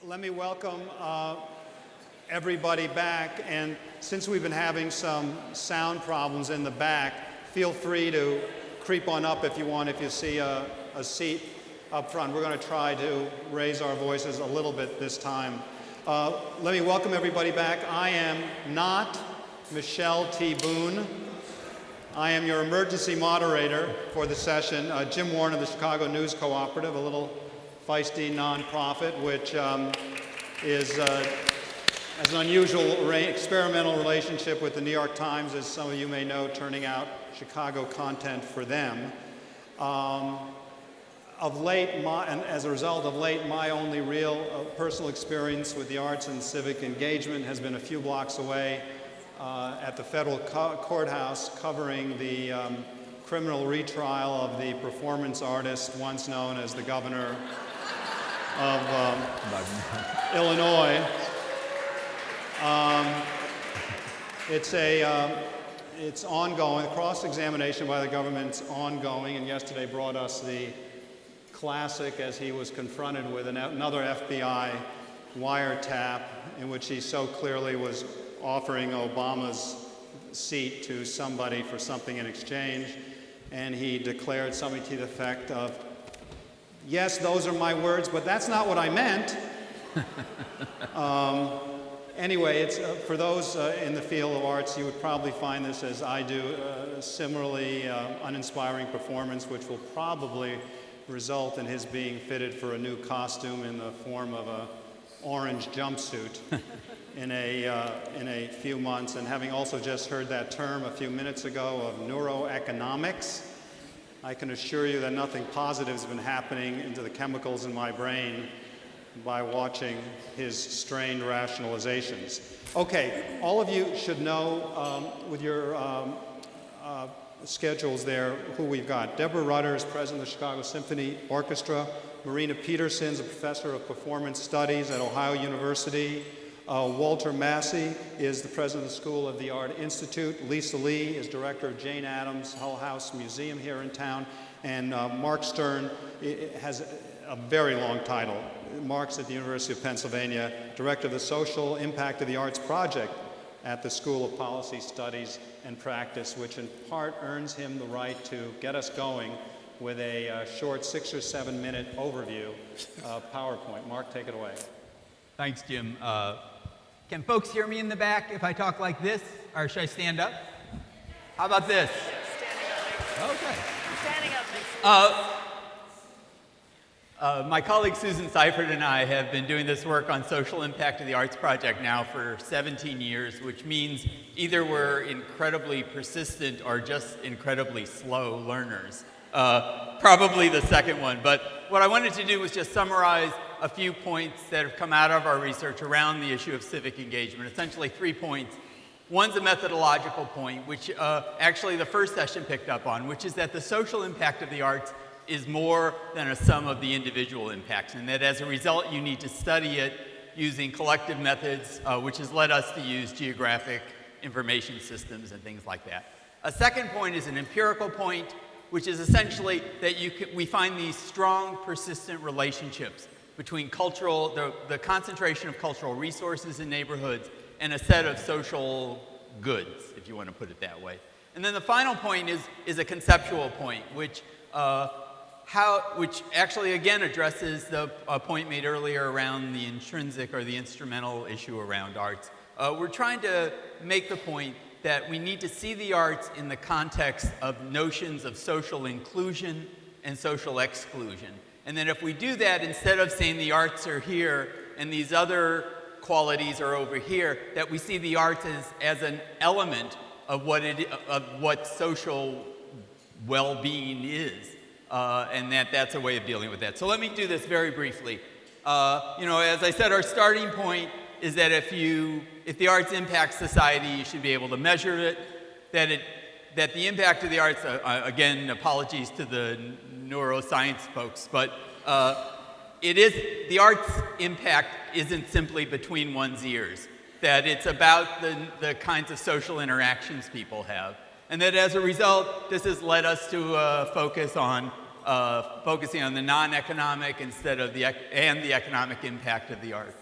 Let me welcome everybody back, and since we've been having some sound problems in the back, feel free to creep on up if you want, if you see a seat up front. We're going to try to raise our voices a little bit this time. Let me welcome everybody back. I am not Michelle T. Boone. I am your emergency moderator for the session. Jim Warren of the Chicago News Cooperative, a little feisty nonprofit, which has an unusual experimental relationship with the New York Times, as some of you may know, turning out Chicago content for them. Of late, and as a result of late, my only real personal experience with the arts and civic engagement has been a few blocks away at the federal courthouse, covering the criminal retrial of the performance artist once known as the governor of Illinois. It's ongoing. The cross-examination by the government's ongoing, and yesterday brought us the classic as he was confronted with another FBI wiretap in which he so clearly was offering Obama's seat to somebody for something in exchange, and he declared something to the effect of, "Yes, those are my words, but that's not what I meant." Anyway, it's for those in the field of arts, you would probably find this, as I do, a similarly uninspiring performance, which will probably result in his being fitted for a new costume in the form of an orange jumpsuit in a few months. And having also just heard that term a few minutes ago of neuroeconomics, I can assure you that nothing positive has been happening into the chemicals in my brain by watching his strained rationalizations. Okay, all of you should know with your schedules there who we've got. Deborah Rutter is president of the Chicago Symphony Orchestra. Marina Peterson is a professor of performance studies at Ohio University. Walter Massey is the president of the School of the Art Institute. Lisa Lee is director of Jane Addams Hull House Museum here in town. And Mark Stern has a very long title. Mark's at the University of Pennsylvania, director of the Social Impact of the Arts Project at the School of Policy Studies and Practice, which in part earns him the right to get us going with a short 6 or 7 minute overview PowerPoint. Mark, take it away. Thanks, Jim. Can folks hear me in the back if I talk like this, or should I stand up? How about this? Standing up. Okay. Standing up. My colleague Susan Seifert and I have been doing this work on social impact of the arts project now for 17 years, which means either we're incredibly persistent or just incredibly slow learners. Probably the second one, but what I wanted to do was just summarize a few points that have come out of our research around the issue of civic engagement, essentially 3 points. One's a methodological point, which actually the first session picked up on, which is that the social impact of the arts is more than a sum of the individual impacts, and that as a result you need to study it using collective methods, which has led us to use geographic information systems and things like that. A second point is an empirical point, which is essentially that we find these strong, persistent relationships between the concentration of cultural resources in neighborhoods and a set of social goods, if you want to put it that way. And then the final point is a conceptual point, which actually again addresses the point made earlier around the intrinsic or the instrumental issue around arts. We're trying to make the point that we need to see the arts in the context of notions of social inclusion and social exclusion. And then if we do that, instead of saying the arts are here and these other qualities are over here, that we see the arts as an element of what social well-being is. And that's a way of dealing with that. So let me do this very briefly. As I said, our starting point is that if the arts impact society, you should be able to measure it. That the impact of the arts, again, apologies to the neuroscience folks, but the arts impact isn't simply between one's ears. That it's about the kinds of social interactions people have. And that as a result, this has led us to focus on focusing on the non-economic instead of the economic impact of the arts.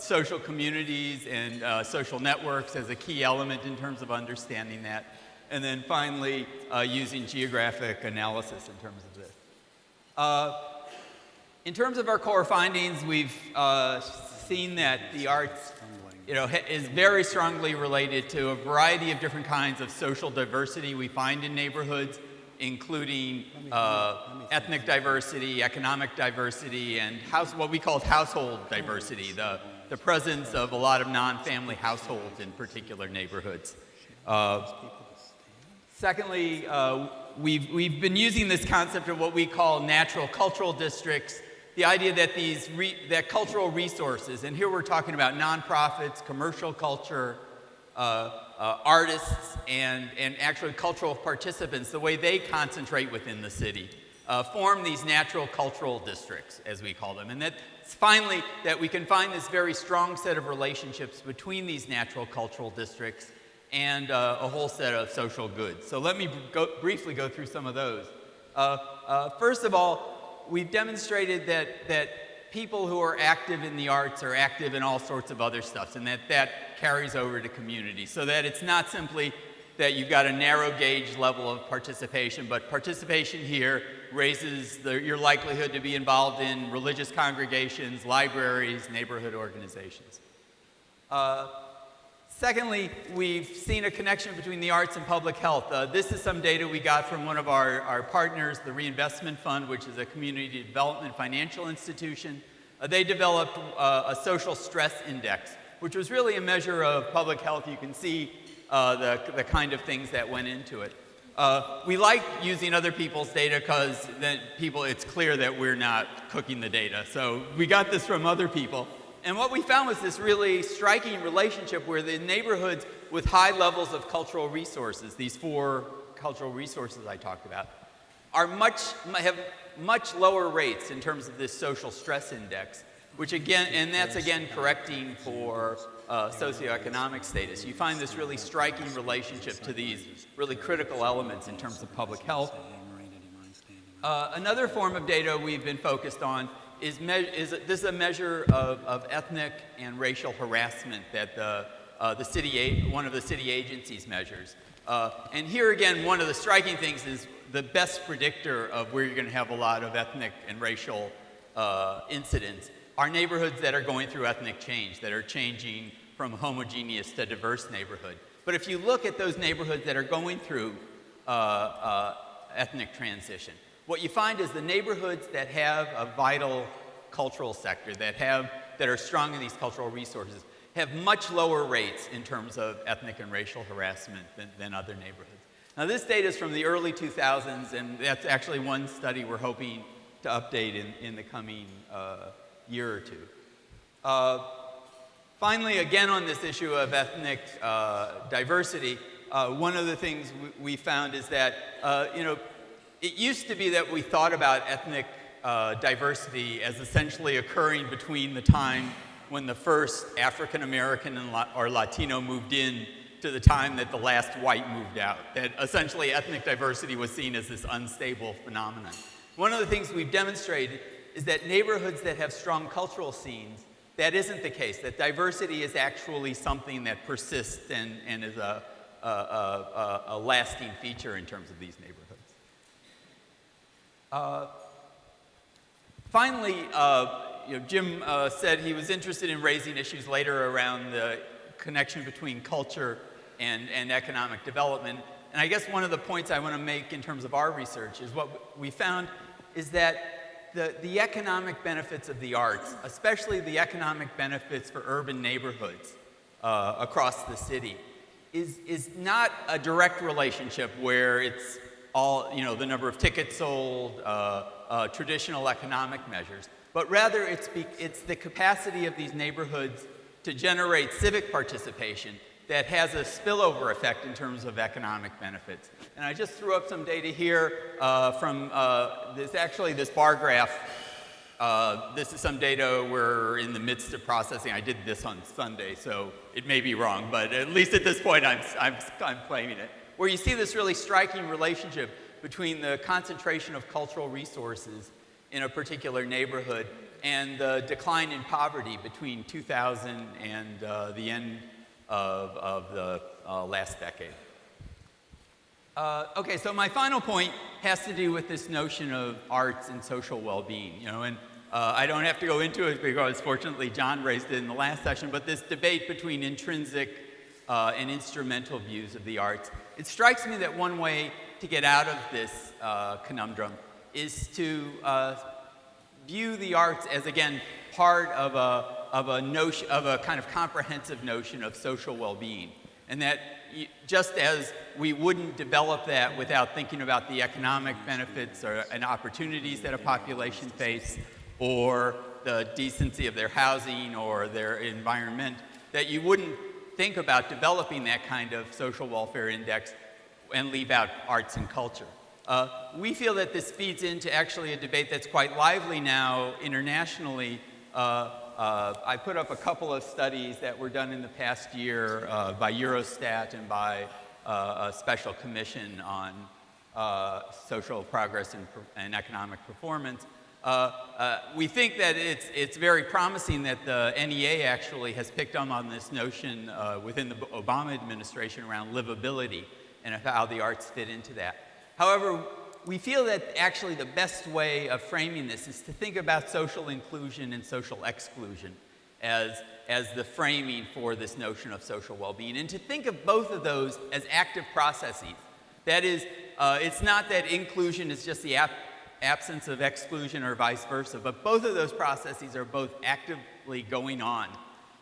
Social communities and social networks as a key element in terms of understanding that. And then finally, using geographic analysis in terms of this. In terms of our core findings, we've seen that the arts is very strongly related to a variety of different kinds of social diversity we find in neighborhoods, including ethnic diversity, economic diversity, and what we call household diversity, the presence of a lot of non-family households in particular neighborhoods. Secondly, we've been using this concept of what we call natural cultural districts, the idea that that cultural resources, and here we're talking about nonprofits, commercial culture, artists, and actually cultural participants, the way they concentrate within the city, form these natural cultural districts, as we call them. And that finally, that we can find this very strong set of relationships between these natural cultural districts and a whole set of social goods. So let me briefly go through some of those. First of all, we've demonstrated that people who are active in the arts are active in all sorts of other stuff, and that carries over to community, so that it's not simply that you've got a narrow gauge level of participation, but participation here raises your likelihood to be involved in religious congregations, libraries, neighborhood organizations. Secondly, we've seen a connection between the arts and public health. This is some data we got from one of our partners, the Reinvestment Fund, which is a community development financial institution. They developed a social stress index, which was really a measure of public health. You can see the kind of things that went into it. We like using other people's data because then it's clear that we're not cooking the data. So we got this from other people. And what we found was this really striking relationship where the neighborhoods with high levels of cultural resources, these 4 cultural resources I talked about, have much lower rates in terms of this social stress index, which again, and that's again correcting for socioeconomic status. You find this really striking relationship to these really critical elements in terms of public health. Another form of data we've been focused on is this is a measure of ethnic and racial harassment that one of the city agencies measures. And here again, one of the striking things is the best predictor of where you're going to have a lot of ethnic and racial incidents are neighborhoods that are going through ethnic change, that are changing from a homogeneous to diverse neighborhood. But if you look at those neighborhoods that are going through ethnic transition, what you find is the neighborhoods that have a vital cultural sector, that are strong in these cultural resources, have much lower rates in terms of ethnic and racial harassment than other neighborhoods. Now this data is from the early 2000s, and that's actually one study we're hoping to update in the coming year or two. Finally, again on this issue of ethnic diversity, one of the things we found is that, it used to be that we thought about ethnic diversity as essentially occurring between the time when the first African American or Latino moved in to the time that the last white moved out. That essentially ethnic diversity was seen as this unstable phenomenon. One of the things we've demonstrated is that neighborhoods that have strong cultural scenes, that isn't the case, that diversity is actually something that persists and is a lasting feature in terms of these neighborhoods. Finally, Jim said he was interested in raising issues later around the connection between culture and economic development. And I guess one of the points I want to make in terms of our research is what we found is that the economic benefits of the arts, especially the economic benefits for urban neighborhoods across the city, is not a direct relationship where it's all, the number of tickets sold, traditional economic measures, but rather it's the capacity of these neighborhoods to generate civic participation that has a spillover effect in terms of economic benefits. And I just threw up some data here from this bar graph. This is some data we're in the midst of processing. I did this on Sunday, so it may be wrong, but at least at this point I'm claiming it. Where you see this really striking relationship between the concentration of cultural resources in a particular neighborhood and the decline in poverty between 2000 and the end of the last decade. Okay, so my final point has to do with this notion of arts and social well-being, and I don't have to go into it because fortunately John raised it in the last session, but this debate between intrinsic and instrumental views of the arts. It strikes me that one way to get out of this conundrum is to view the arts as, again, part of a notion, of a kind of comprehensive notion of social well-being, and that just as we wouldn't develop that without thinking about the economic benefits and opportunities that a population face, or the decency of their housing or their environment, that you wouldn't think about developing that kind of social welfare index and leave out arts and culture. We feel that this feeds into actually a debate that's quite lively now internationally. I put up a couple of studies that were done in the past year by Eurostat and by a special commission on social progress and economic performance. We think that it's very promising that the NEA actually has picked up on this notion within the Obama administration around livability and of how the arts fit into that. However, we feel that actually the best way of framing this is to think about social inclusion and social exclusion as the framing for this notion of social well-being, and to think of both of those as active processes. That is, it's not that inclusion is just the absence of exclusion or vice versa, but both of those processes are both actively going on.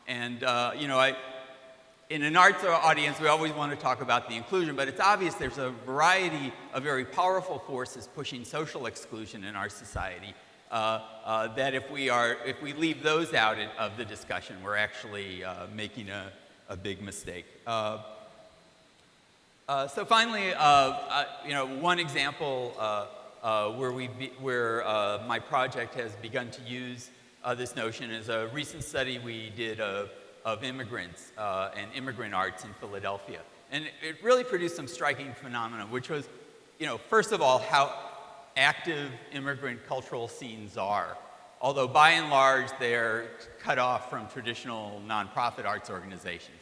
And in an arts audience, we always want to talk about the inclusion, but it's obvious there's a variety of very powerful forces pushing social exclusion in our society. That if we leave those out of the discussion, we're actually making a big mistake. So finally, one example where my project has begun to use this notion is a recent study we did of immigrants and immigrant arts in Philadelphia. And it really produced some striking phenomena, which was, first of all, how active immigrant cultural scenes are. Although by and large, they're cut off from traditional nonprofit arts organizations.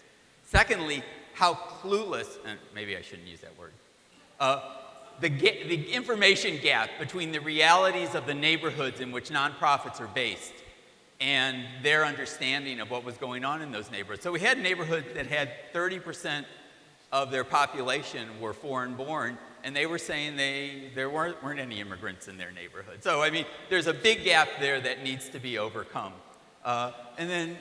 Secondly, how clueless, and maybe I shouldn't use that word, the information gap between the realities of the neighborhoods in which nonprofits are based and their understanding of what was going on in those neighborhoods. So we had neighborhoods that had 30% of their population were foreign-born, and they were saying there weren't any immigrants in their neighborhood. So, I mean, there's a big gap there that needs to be overcome. And then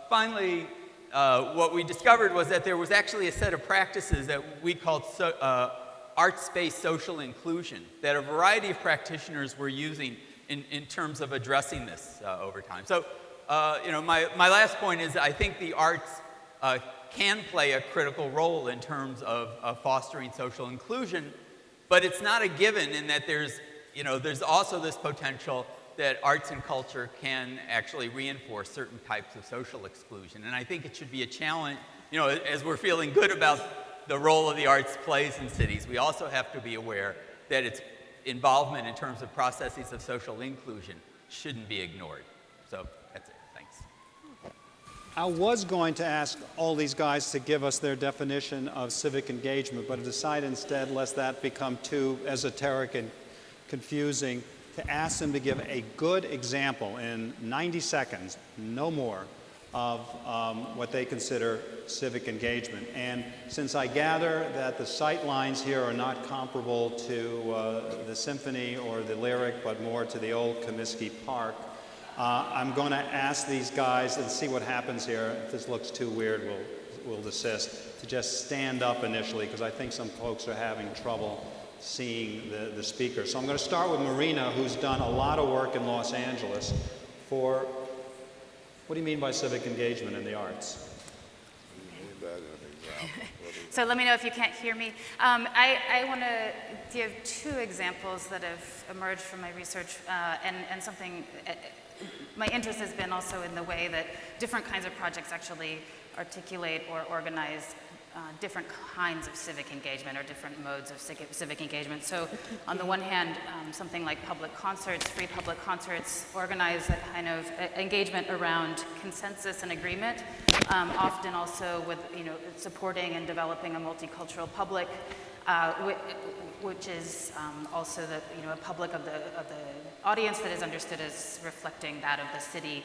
finally, what we discovered was that there was actually a set of practices that we called arts-based social inclusion that a variety of practitioners were using in terms of addressing this over time. So, my last point is I think the arts can play a critical role in terms of fostering social inclusion, but it's not a given in that there's also this potential that arts and culture can actually reinforce certain types of social exclusion. And I think it should be a challenge, as we're feeling good about the role of the arts plays in cities, we also have to be aware that its involvement in terms of processes of social inclusion shouldn't be ignored. So that's it. Thanks. I was going to ask all these guys to give us their definition of civic engagement, but I decided instead, lest that become too esoteric and confusing, to ask them to give a good example in 90 seconds, no more, of what they consider civic engagement. And since I gather that the sight lines here are not comparable to the Symphony or the Lyric, but more to the old Comiskey Park, I'm going to ask these guys and see what happens here. If this looks too weird, we'll desist, to just stand up initially, because I think some folks are having trouble seeing the speaker. So I'm going to start with Marina, who's done a lot of work in Los Angeles for, what do you mean by civic engagement in the arts? So let me know if you can't hear me. I want to give two examples that have emerged from my research and something, my interest has been also in the way that different kinds of projects actually articulate or organize different kinds of civic engagement or different modes of civic engagement. So on the one hand, something like public concerts, free public concerts, organize a kind of engagement around consensus and agreement, often also with supporting and developing a multicultural public, which is also a public of the audience that is understood as reflecting that of the city.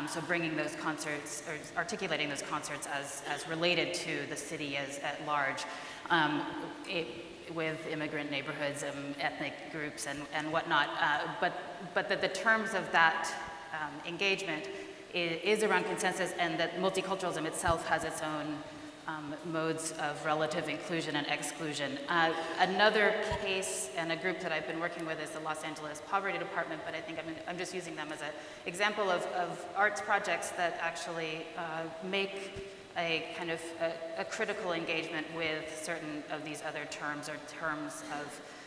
So bringing those concerts, or articulating those concerts as related to the city as at large, with immigrant neighborhoods, ethnic groups, and whatnot. But that the terms of that engagement is around consensus, and that multiculturalism itself has its own modes of relative inclusion and exclusion. Another case and a group that I've been working with is the Los Angeles Poverty Department, but I think I'm just using them as an example of arts projects that actually make a kind of a critical engagement with certain of these other terms, or terms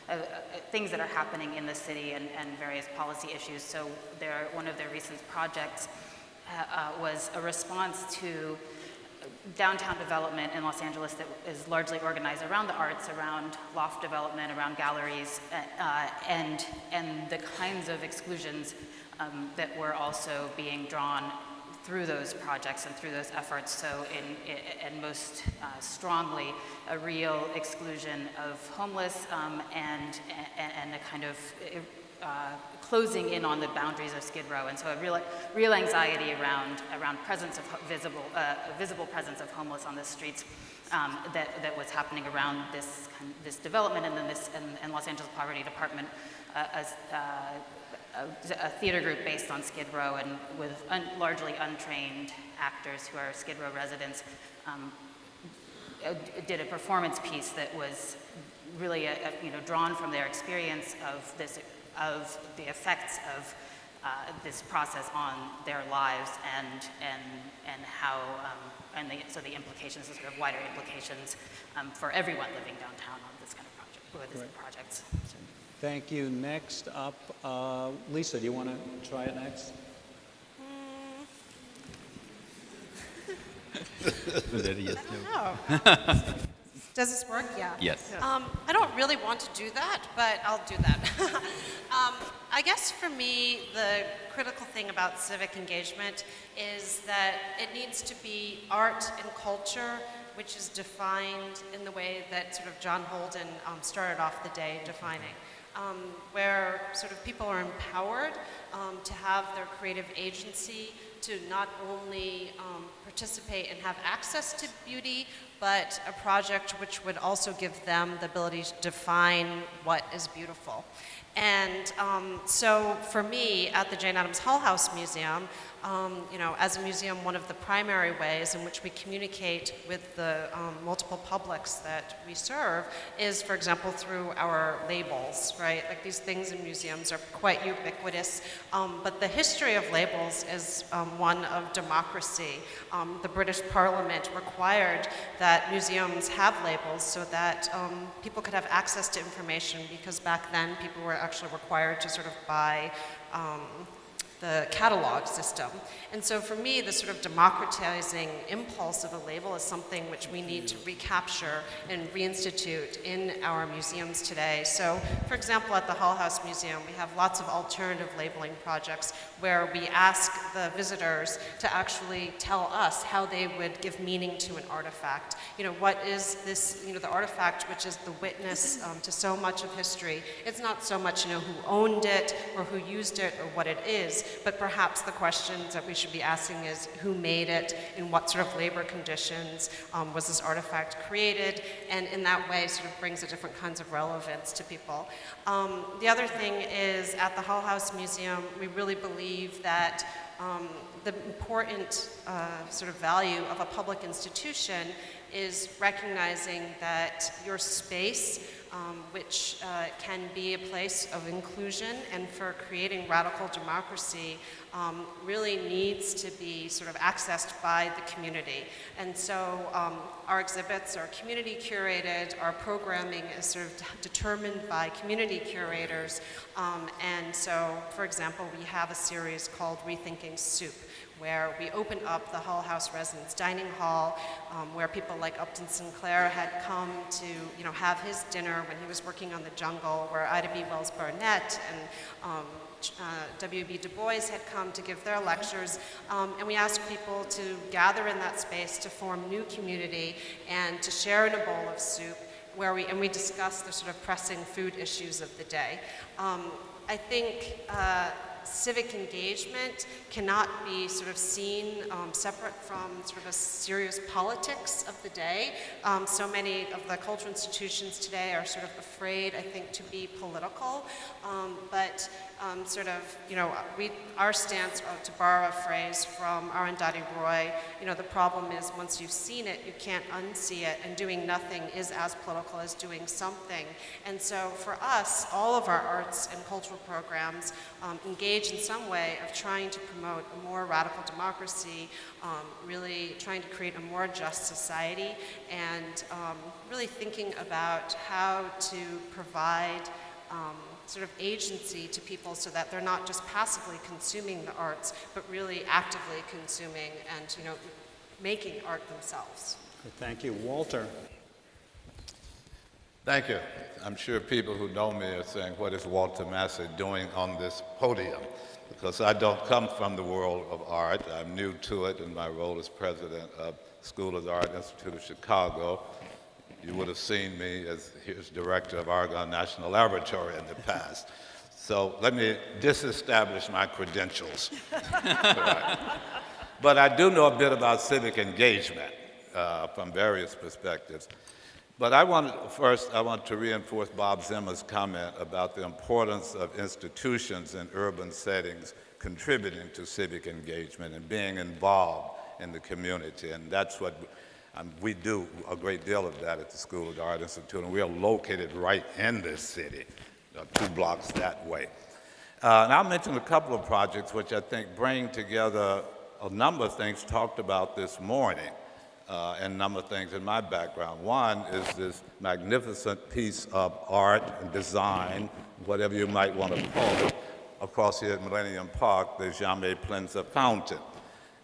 of things that are happening in the city and various policy issues. So one of their recent projects was a response to downtown development in Los Angeles that is largely organized around the arts, around loft development, around galleries, and the kinds of exclusions that were also being drawn through those projects and through those efforts. So and most strongly, a real exclusion of homeless and a kind of closing in on the boundaries of Skid Row, and so a real anxiety around presence of visible presence of homeless on the streets that was happening around this development, and then and Los Angeles Poverty Department, a theater group based on Skid Row and with largely untrained actors who are Skid Row residents, did a performance piece that was really drawn from their experience of the effects of this process on their lives and how so the implications, the sort of wider implications for everyone living downtown on this kind of project, with these projects. So. Thank you. Next up, Lisa, do you want to try it next? I don't know. Does this work? Yeah. Yes. I don't really want to do that, but I'll do that. I guess for me, the critical thing about civic engagement is that it needs to be art and culture, which is defined in the way that sort of John Holden started off the day defining, where sort of people are empowered to have their creative agency, to not only participate and have access to beauty, but a project which would also give them the ability to define what is beautiful. And so for me, at the Jane Addams Hull House Museum, as a museum, one of the primary ways in which we communicate with the multiple publics that we serve is, for example, through our labels, right? Like, these things in museums are quite ubiquitous, but the history of labels is one of democracy. The British Parliament required that museums have labels so that people could have access to information, because back then people were actually required to sort of buy the catalog system. And so for me, the sort of democratizing impulse of a label is something which we need to recapture and reinstitute in our museums today. So, for example, at the Hull House Museum, we have lots of alternative labeling projects where we ask the visitors to actually tell us how they would give meaning to an artifact. What is this, the artifact which is the witness to so much of history? It's not so much, who owned it or who used it or what it is, but perhaps the questions that we should be asking is who made it, in what sort of labor conditions was this artifact created, and in that way sort of brings a different kinds of relevance to people. The other thing is, at the Hull House Museum, we really believe that the important sort of value of a public institution is recognizing that your space, which can be a place of inclusion and for creating radical democracy, really needs to be sort of accessed by the community. And so our exhibits are community curated, our programming is sort of determined by community curators. And so, for example, we have a series called Rethinking Soup, where we open up the Hull House Residence Dining Hall, where people like Upton Sinclair had come to, have his dinner when he was working on The Jungle, where Ida B. Wells Barnett and W.B. Du Bois had come to give their lectures, and we asked people to gather in that space to form new community and to share in a bowl of soup, where we discuss the sort of pressing food issues of the day. I think civic engagement cannot be sort of seen separate from sort of a serious politics of the day. So many of the cultural institutions today are sort of afraid, I think, to be political, but sort of, our stance, to borrow a phrase from Arundhati Roy, the problem is once you've seen it, you can't unsee it, and doing nothing is as political as doing something. And so for us, all of our arts and cultural programs engage in some way of trying to promote a more radical democracy, really trying to create a more just society, and really thinking about how to provide sort of agency to people so that they're not just passively consuming the arts, but really actively consuming and, making art themselves. Thank you. Walter. Thank you. I'm sure people who know me are saying, what is Walter Massey doing on this podium? Because I don't come from the world of art. I'm new to it in my role as president of School of the Art Institute of Chicago. You would have seen me as here's director of Argonne National Laboratory in the past. So let me disestablish my credentials. Right. But I do know a bit about civic engagement from various perspectives. But I want to reinforce Bob Zimmer's comment about the importance of institutions in urban settings contributing to civic engagement and being involved in the community. And that's what we do a great deal of that at the School of the Art Institute, and we are located right in this city, 2 blocks that way. And I'll mention a couple of projects which I think bring together a number of things talked about this morning, and a number of things in my background. One is this magnificent piece of art and design, whatever you might want to call it, across here at Millennium Park, the Jamais Plenza Fountain.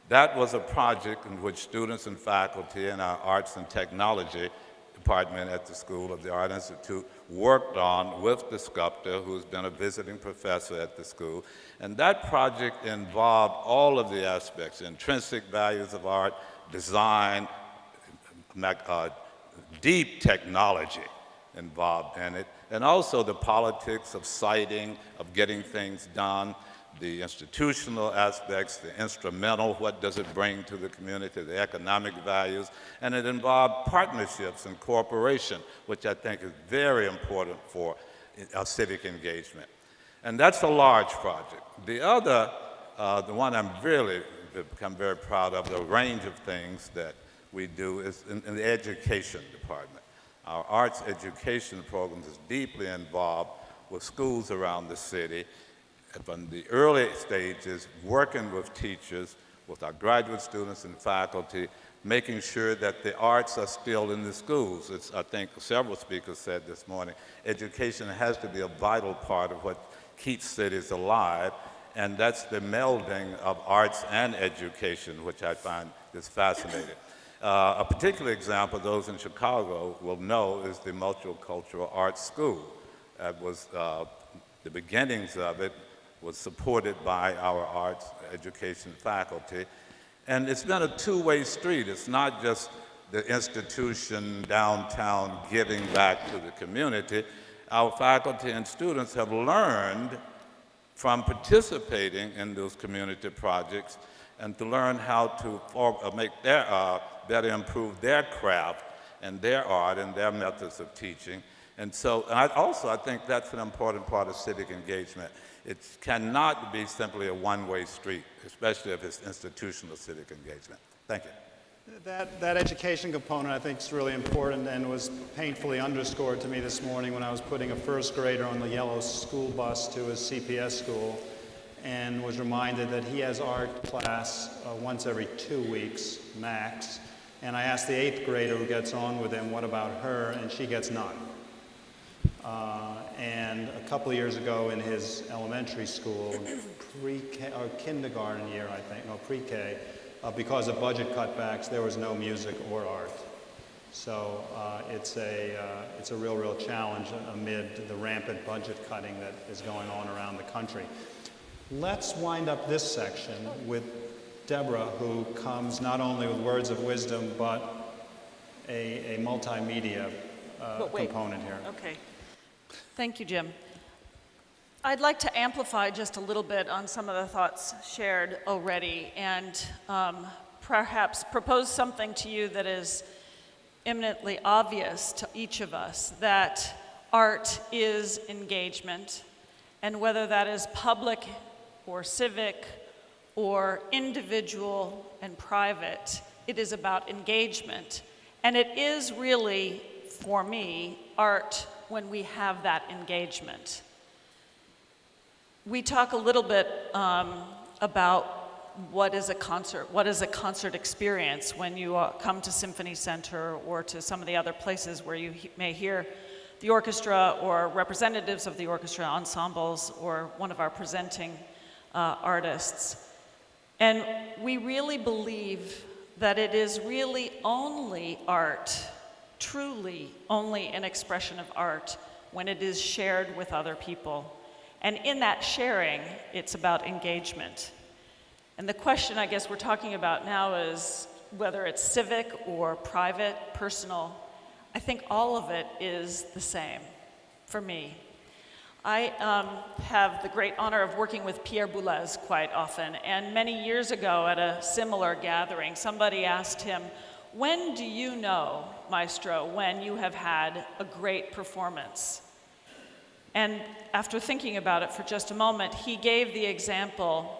That was a project in which students and faculty in our Arts and Technology department at the School of the Art Institute worked on with the sculptor, who's been a visiting professor at the school. And that project involved all of the aspects, intrinsic values of art, design, deep technology involved in it, and also the politics of siting, of getting things done, the institutional aspects, the instrumental, what does it bring to the community, the economic values, and it involved partnerships and cooperation, which I think is very important for our civic engagement. And that's a large project. The other, the one I'm really become very proud of, the range of things that we do is in the education department. Our arts education program is deeply involved with schools around the city, from the early stages, working with teachers, with our graduate students and faculty, making sure that the arts are still in the schools. I think several speakers said this morning, education has to be a vital part of what keeps cities alive, and that's the melding of arts and education, which I find is fascinating. A particular example, those in Chicago will know, is the Multicultural Arts School. That was the beginnings of it, was supported by our arts education faculty. And it's been a two-way street. It's not just the institution downtown giving back to the community. Our faculty and students have learned from participating in those community projects and to learn how to make their, better improve their craft and their art and their methods of teaching. And so, and I think that's an important part of civic engagement. It cannot be simply a one-way street, especially if it's institutional civic engagement. Thank you. That education component I think is really important and was painfully underscored to me this morning when I was putting a first grader on the yellow school bus to his CPS school. and was reminded that he has art class once every 2 weeks max. And I asked the 8th grader who gets on with him, what about her? And she gets none. And a couple of years ago in his elementary school, pre-K, or kindergarten year, I think, no, pre-K, because of budget cutbacks, there was no music or art. So it's a real challenge amid the rampant budget cutting that is going on around the country. Let's wind up this section with Deborah, who comes not only with words of wisdom, but a multimedia component here. Okay. Thank you, Jim. I'd like to amplify just a little bit on some of the thoughts shared already and perhaps propose something to you that is eminently obvious to each of us, that art is engagement, and whether that is public or civic or individual and private, it is about engagement. And it is really, for me, art when we have that engagement. We talk a little bit about what is a concert experience when you come to Symphony Center or to some of the other places where you may hear the orchestra or representatives of the orchestra, ensembles, or one of our presenting artists. And we really believe that it is really only art, truly only an expression of art, when it is shared with other people. And in that sharing, it's about engagement. And the question I guess we're talking about now is whether it's civic or private, personal. I think all of it is the same for me. I have the great honor of working with Pierre Boulez quite often, and many years ago at a similar gathering, somebody asked him, when do you know, maestro, when you have had a great performance? And after thinking about it for just a moment, he gave the example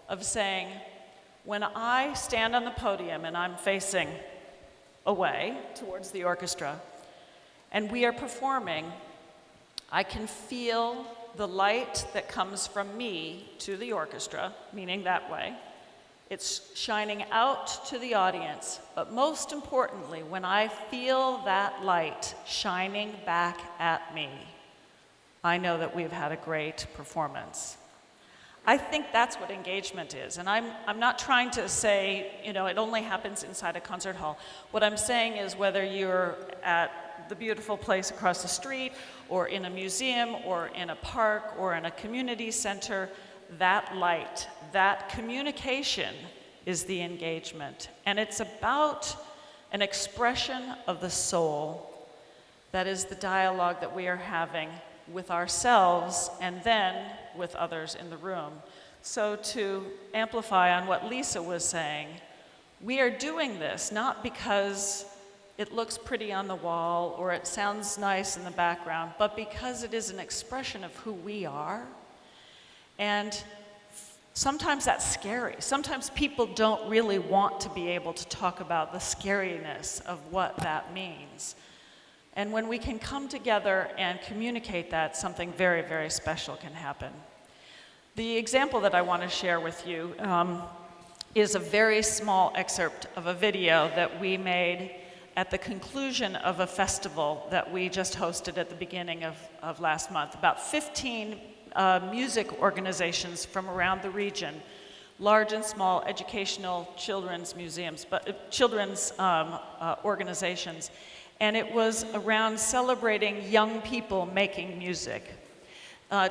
of saying, when I stand on the podium and I'm facing away towards the orchestra, and we are performing, I can feel the light that comes from me to the orchestra, meaning that way. It's shining out to the audience, but most importantly, when I feel that light shining back at me, I know that we've had a great performance. I think that's what engagement is, and I'm not trying to say, it only happens inside a concert hall. What I'm saying is whether you're at the beautiful place across the street, or in a museum, or in a park, or in a community center, that light, that communication is the engagement. And it's about an expression of the soul that is the dialogue that we are having with ourselves and then with others in the room. So to amplify on what Lisa was saying, we are doing this not because it looks pretty on the wall or it sounds nice in the background, but because it is an expression of who we are. And sometimes that's scary. Sometimes people don't really want to be able to talk about the scariness of what that means. And when we can come together and communicate that, something very, very special can happen. The example that I want to share with you is a very small excerpt of a video that we made at the conclusion of a festival that we just hosted at the beginning of last month. About 15 music organizations from around the region, large and small educational children's museums, but children's organizations. And it was around celebrating young people making music.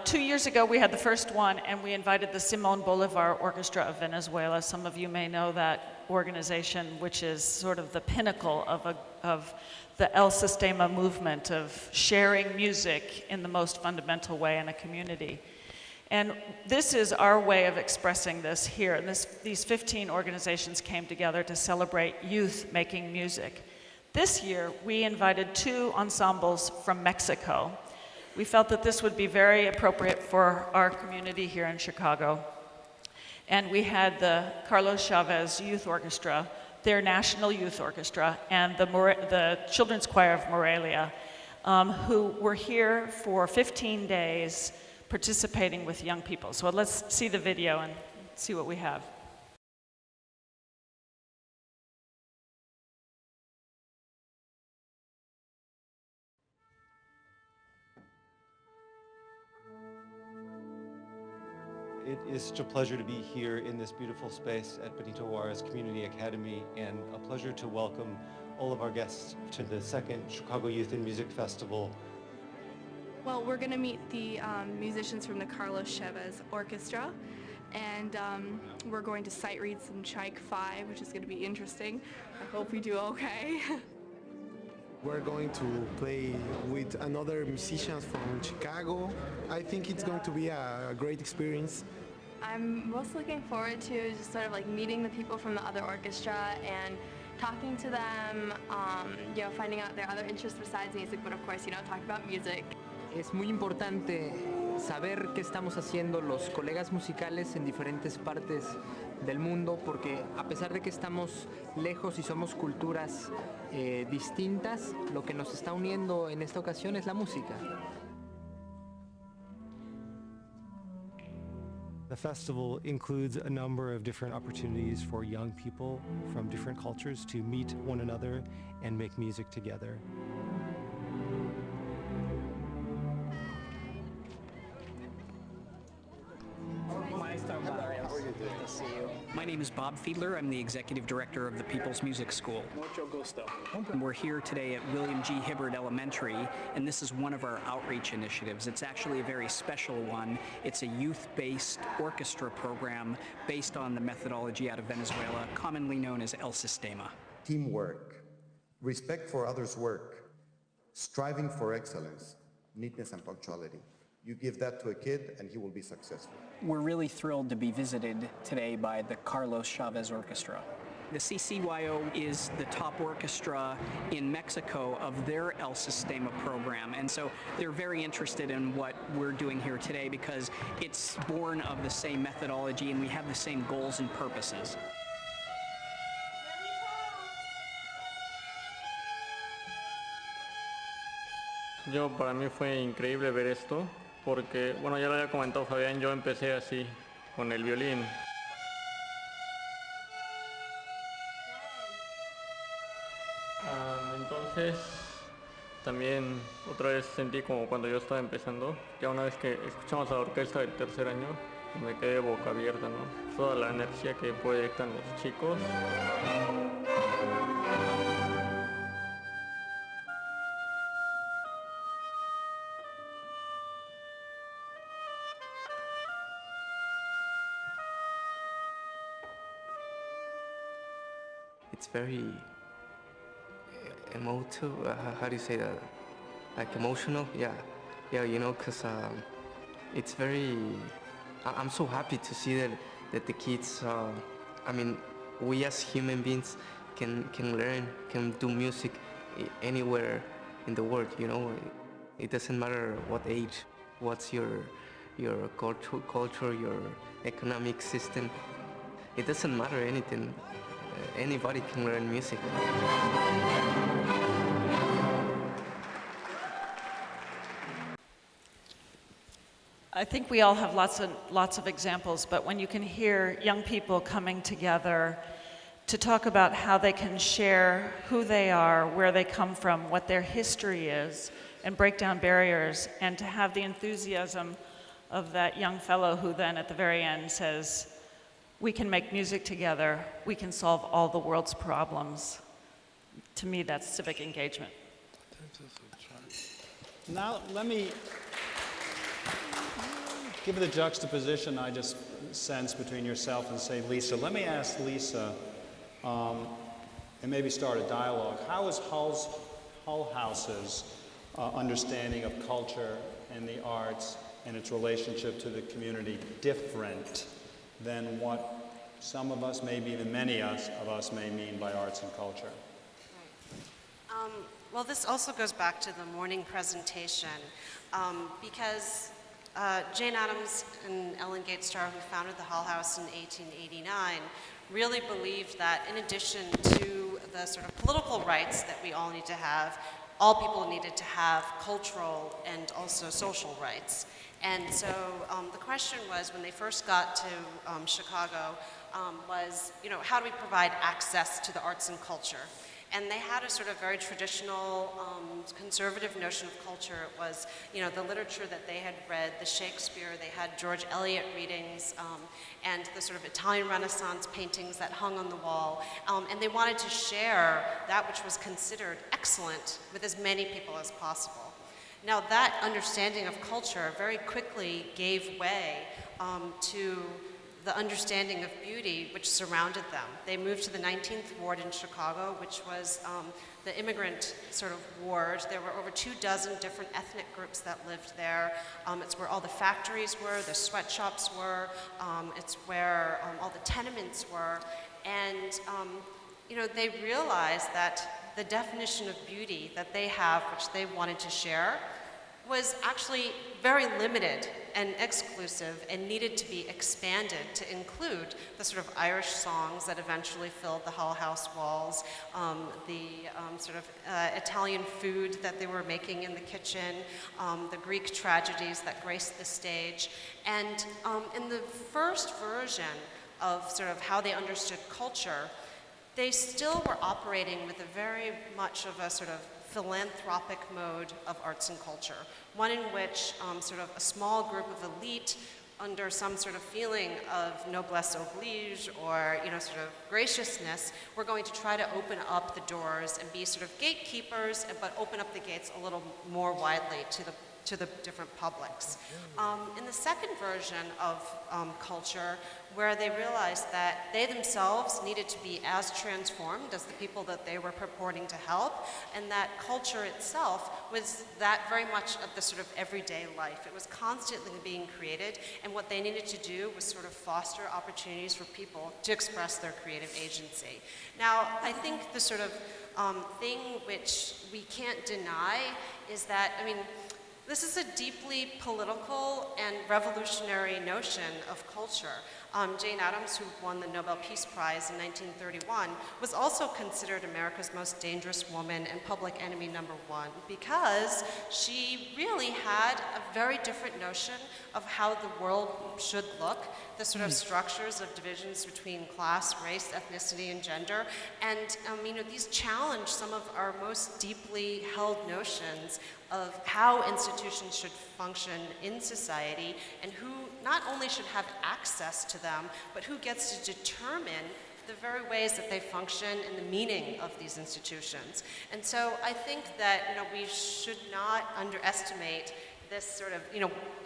2 years ago, we had the first one, and we invited the Simón Bolívar Orchestra of Venezuela. Some of you may know that organization, which is sort of the pinnacle of the El Sistema movement of sharing music in the most fundamental way in a community. And this is our way of expressing this here. And these 15 organizations came together to celebrate youth making music. This year, we invited 2 ensembles from Mexico. We felt that this would be very appropriate for our community here in Chicago. And we had the Carlos Chavez Youth Orchestra, their national youth orchestra, and the Children's Choir of Morelia, who were here for 15 days participating with young people. So let's see the video and see what we have. It is such a pleasure to be here in this beautiful space at Benito Juarez Community Academy, and a pleasure to welcome all of our guests to the second Chicago Youth and Music Festival. Well, we're going to meet the musicians from the Carlos Chavez Orchestra, and we're going to sight read some Tchaik 5, which is going to be interesting. I hope we do okay. We're going to play with another musicians from Chicago. I think it's going to be a great experience. I'm most looking forward to just sort of like meeting the people from the other orchestra and talking to them, you know, finding out their other interests besides music, but of course, you know, talking about music. Es muy importante saber qué estamos haciendo los colegas musicales en diferentes partes del mundo, porque a pesar de que estamos lejos y somos culturas distintas, lo que nos está uniendo en esta ocasión es la música. The festival includes a number of different opportunities for young people from different cultures to meet one another and make music together. My name is Bob Fiedler. I'm the Executive Director of the People's Music School. We're here today at William G. Hibbard Elementary, and this is one of our outreach initiatives. It's actually a very special one. It's a youth-based orchestra program based on the methodology out of Venezuela, commonly known as El Sistema. Teamwork, respect for others' work, striving for excellence, neatness and punctuality. You give that to a kid and he will be successful. We're really thrilled to be visited today by the Carlos Chavez Orchestra. The CCYO is the top orchestra in Mexico of their El Sistema program, and so they're very interested in what we're doing here today because it's born of the same methodology and we have the same goals and purposes. Para mí fue increíble ver esto, porque, bueno, ya lo había comentado Fabián, yo empecé así, con el violín. Entonces, también otra vez sentí como cuando yo estaba empezando, ya una vez que escuchamos a la orquesta del tercer año, me quedé boca abierta, ¿no? Toda la energía que proyectan los chicos. It's very emotive. How do you say that? Like emotional? Yeah, you know, cause it's very. I'm so happy to see that the kids. I mean, we as human beings can learn, can do music anywhere in the world. You know, it doesn't matter what age, what's your culture, your economic system. It doesn't matter anything. Anybody can learn music. I think we all have lots of examples, but when you can hear young people coming together to talk about how they can share who they are, where they come from, what their history is, and break down barriers, and to have the enthusiasm of that young fellow who then at the very end says, we can make music together, we can solve all the world's problems. To me, that's civic engagement. Now, let me give the juxtaposition I just sensed between yourself and, say, Lisa. Let me ask Lisa, and maybe start a dialogue. How is Hull House's understanding of culture and the arts and its relationship to the community different than what some of us, maybe even many of us may mean by arts and culture? Well, this also goes back to the morning presentation, because Jane Addams and Ellen Gates Starr, who founded the Hull House in 1889, really believed that in addition to the sort of political rights that we all need to have, all people needed to have cultural and also social rights. And so the question was, when they first got to Chicago, was, how do we provide access to the arts and culture? And they had a sort of very traditional, conservative notion of culture. It was, the literature that they had read, the Shakespeare, they had George Eliot readings, and the sort of Italian Renaissance paintings that hung on the wall. And they wanted to share that which was considered excellent with as many people as possible. Now that understanding of culture very quickly gave way to the understanding of beauty which surrounded them. They moved to the 19th ward in Chicago, which was the immigrant sort of ward. There were over 24 different ethnic groups that lived there. It's where all the factories were, the sweatshops were, it's where all the tenements were. And they realized that the definition of beauty that they have, which they wanted to share, was actually very limited and exclusive and needed to be expanded to include the sort of Irish songs that eventually filled the Hull House walls, the sort of Italian food that they were making in the kitchen, the Greek tragedies that graced the stage. And in the first version of sort of how they understood culture, they still were operating with a very much of a sort of philanthropic mode of arts and culture, one in which sort of a small group of elite, under some sort of feeling of noblesse oblige or sort of graciousness, were going to try to open up the doors and be sort of gatekeepers, but open up the gates a little more widely to the different publics. In the second version of culture, where they realized that they themselves needed to be as transformed as the people that they were purporting to help, and that culture itself was that very much of the sort of everyday life. It was constantly being created, and what they needed to do was sort of foster opportunities for people to express their creative agency. Now, I think the sort of thing which we can't deny is that, this is a deeply political and revolutionary notion of culture. Jane Addams, who won the Nobel Peace Prize in 1931, was also considered America's most dangerous woman and public enemy #1 because she really had a very different notion of how the world should look, the sort of structures of divisions between class, race, ethnicity, and gender. And these challenge some of our most deeply held notions of how institutions should function in society and who not only should have access to them, but who gets to determine the very ways that they function and the meaning of these institutions. And so I think that we should not underestimate this sort of,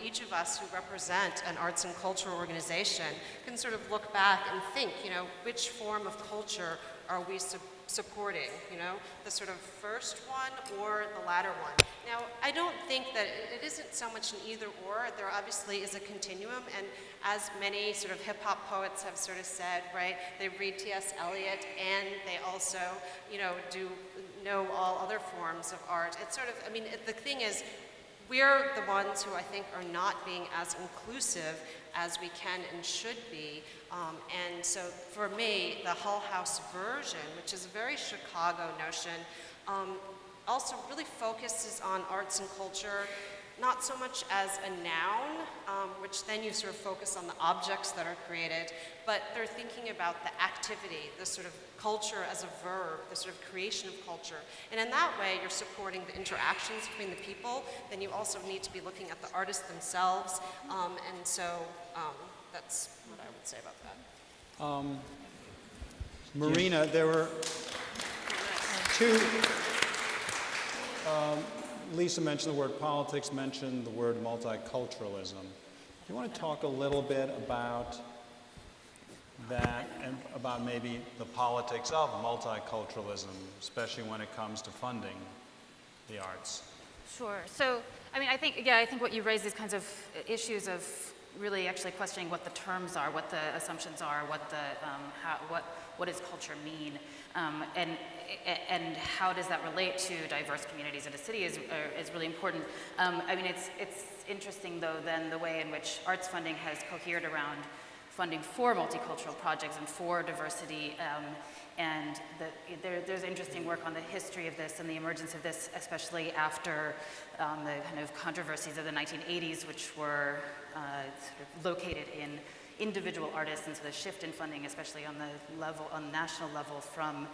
each of us who represent an arts and culture organization can sort of look back and think, which form of culture are we supporting, the sort of first one or the latter one. Now, I don't think that it isn't so much an either or. There obviously is a continuum, and as many sort of hip-hop poets have sort of said, right, they read T.S. Eliot and they also, do know all other forms of art. It's sort of, the thing is, we're the ones who I think are not being as inclusive as we can and should be. And so for me, the Hull House version, which is a very Chicago notion, also really focuses on arts and culture, not so much as a noun, which then you sort of focus on the objects that are created, but they're thinking about the activity, the sort of culture as a verb, the sort of creation of culture. And in that way, you're supporting the interactions between the people. Then you also need to be looking at the artists themselves. And so that's what I would say about that. Marina, there were two, Lisa mentioned the word politics, mentioned the word multiculturalism. Do you want to talk a little bit about that and about maybe the politics of multiculturalism, especially when it comes to funding the arts? Sure. So, I think what you raise is kinds of issues of really actually questioning what the terms are, what the assumptions are, what does culture mean, and how does that relate to diverse communities in a city is really important. It's interesting though then the way in which arts funding has cohered around funding for multicultural projects and for diversity. And there's interesting work on the history of this and the emergence of this, especially after the kind of controversies of the 1980s, which were sort of located in individual artists, and so the shift in funding, especially on the national level, from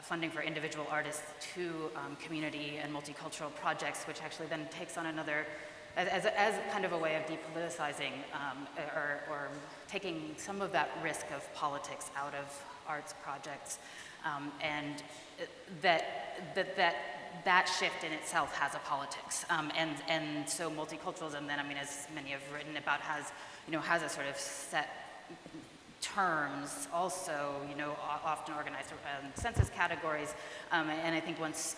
funding for individual artists to community and multicultural projects, which actually then takes on another, as kind of a way of depoliticizing or taking some of that risk of politics out of arts projects, and that shift in itself has a politics, and so multiculturalism then, I mean, as many have written about, has a sort of set terms, also, often organized census categories, and I think once,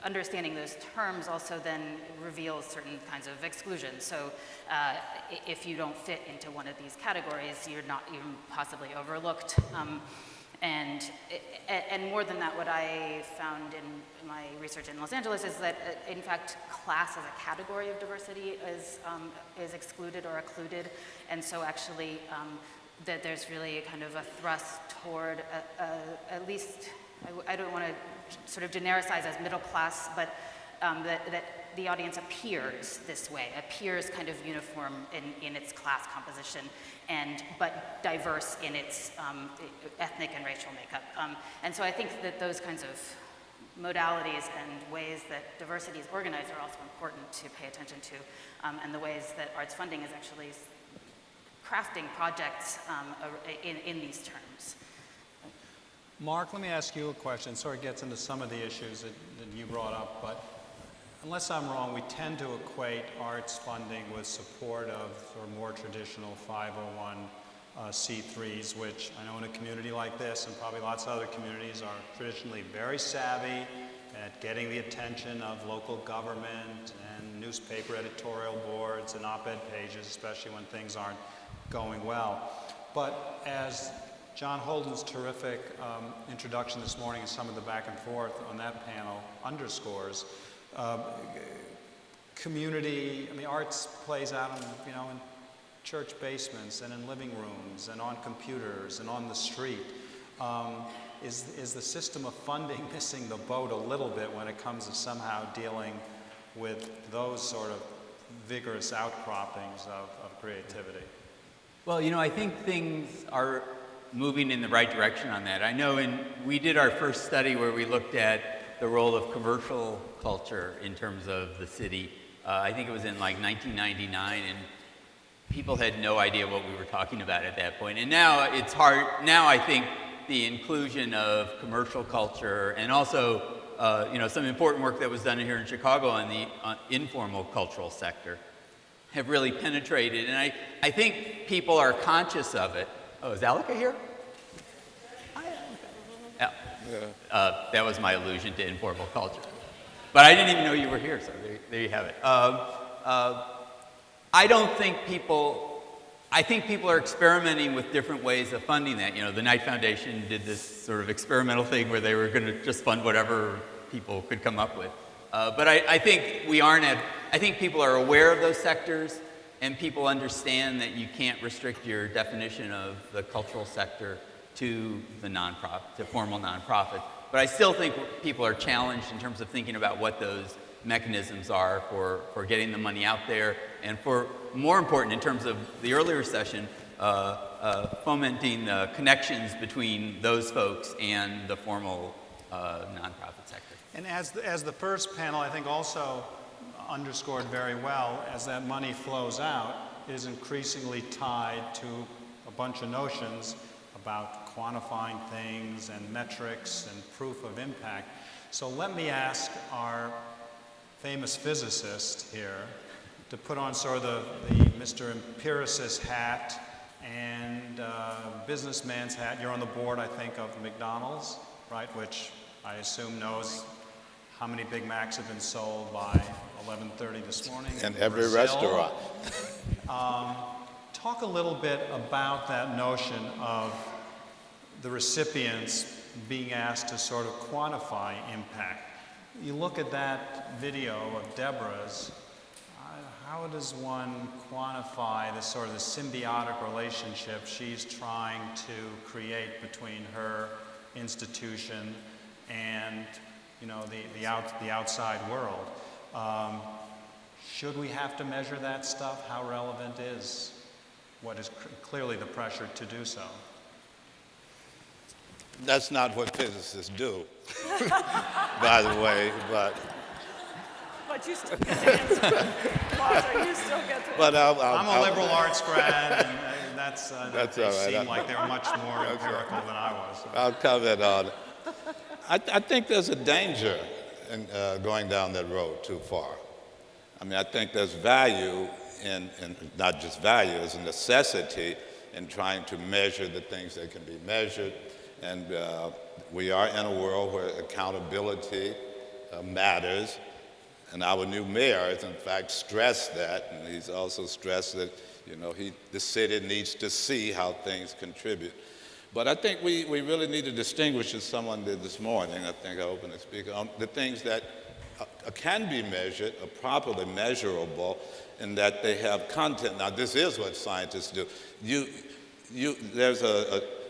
understanding those terms also then reveals certain kinds of exclusion. So if you don't fit into one of these categories, you're not even possibly overlooked. And more than that, what I found in my research in Los Angeles is that, in fact, class as a category of diversity is excluded or occluded, and so actually that there's really a kind of a thrust toward at least, I don't want to sort of genericize as middle class, but that the audience appears this way, appears kind of uniform in its class composition, but diverse in its ethnic and racial makeup. And so I think that those kinds of modalities and ways that diversity is organized are also important to pay attention to, and the ways that arts funding is actually crafting projects in these terms. Mark, let me ask you a question. Sort of gets into some of the issues that you brought up, but unless I'm wrong, we tend to equate arts funding with support of sort of more traditional 501c3s, which I know in a community like this, and probably lots of other communities, are traditionally very savvy at getting the attention of local government and newspaper editorial boards and op-ed pages, especially when things aren't going well. But as John Holden's terrific introduction this morning and some of the back and forth on that panel underscores, community, I mean, arts plays out in, in church basements and in living rooms and on computers and on the street. Is the system of funding missing the boat a little bit when it comes to somehow dealing with those sort of vigorous outcroppings of creativity? Well, I think things are moving in the right direction on that. I know we did our first study where we looked at the role of commercial culture in terms of the city. I think it was in like 1999, and people had no idea what we were talking about at that point. And now it's hard. Now I think the inclusion of commercial culture and also some important work that was done here in Chicago on the informal cultural sector have really penetrated. And I think people are conscious of it. Oh, is Alika here? Yeah. That was my allusion to informal culture. But I didn't even know you were here, so there you have it. I think people are experimenting with different ways of funding that. The Knight Foundation did this sort of experimental thing where they were going to just fund whatever people could come up with. But I think I think people are aware of those sectors, and people understand that you can't restrict your definition of the cultural sector to the nonprofit, to formal nonprofit. But I still think people are challenged in terms of thinking about what those mechanisms are for getting the money out there, and for more important in terms of the earlier session, fomenting the connections between those folks and the formal nonprofit sector. And as the first panel, I think, also underscored very well, as that money flows out, it is increasingly tied to a bunch of notions about quantifying things and metrics and proof of impact. So let me ask our famous physicist here to put on sort of the Mr. Empiricist hat and businessman's hat. You're on the board, I think, of McDonald's, right, which I assume knows how many Big Macs have been sold by 11:30 this morning. In every Brazil. restaurant. Talk a little bit about that notion of the recipients being asked to sort of quantify impact. You look at that video of Deborah's, how how does one quantify this sort of the symbiotic relationship she's trying to create between her institution and, you know, the outside world? Should we have to measure that stuff? How relevant is what is clearly the pressure to do so? That's not what physicists do, by the way, but But you still get to answer. Walter, you still get to but I'm a liberal arts grad, and That's they all right. seem like they're much more empirical than I was. So. I'll comment on it. I think there's a danger in going down that road too far. I mean, I think there's value in not just value, there's a necessity in trying to measure the things that can be measured. And we are in a world where accountability matters. And our new mayor has, in fact, stressed that. And he's also stressed that, you know, the city needs to see how things contribute. But I think we really need to distinguish, as someone did this morning, I think I opened the speaker, on the things that can be measured, are properly measurable, and that they have content. Now, this is what scientists do.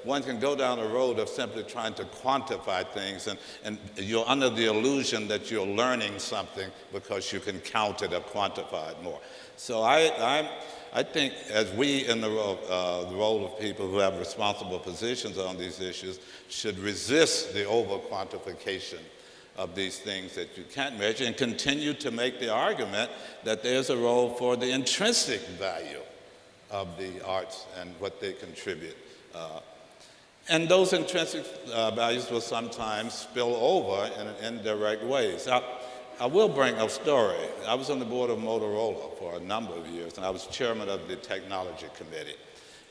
One can go down a road of simply trying to quantify things, and you're under the illusion that you're learning something because you can count it or quantify it more. So I think as we in the role of people who have responsible positions on these issues should resist the over-quantification of these things that you can't measure and continue to make the argument that there's a role for the intrinsic value of the arts and what they contribute. And those intrinsic values will sometimes spill over in indirect ways. I will bring a story. I was on the board of Motorola for a number of years, and I was chairman of the technology committee.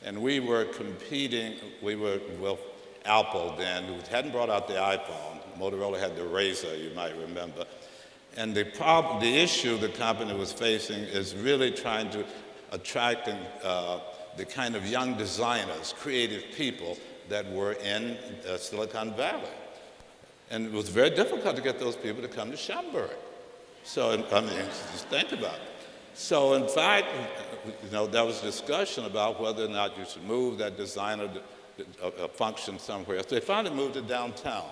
And we were competing, with Apple then, who hadn't brought out the iPhone. Motorola had the Razor, you might remember. And the issue the company was facing is really trying to attract the kind of young designers, creative people that were in Silicon Valley. And it was very difficult to get those people to come to Schaumburg. So, I mean, just think about it. So, in fact, you know, there was discussion about whether or not you should move that designer to function somewhere else. They finally moved it downtown,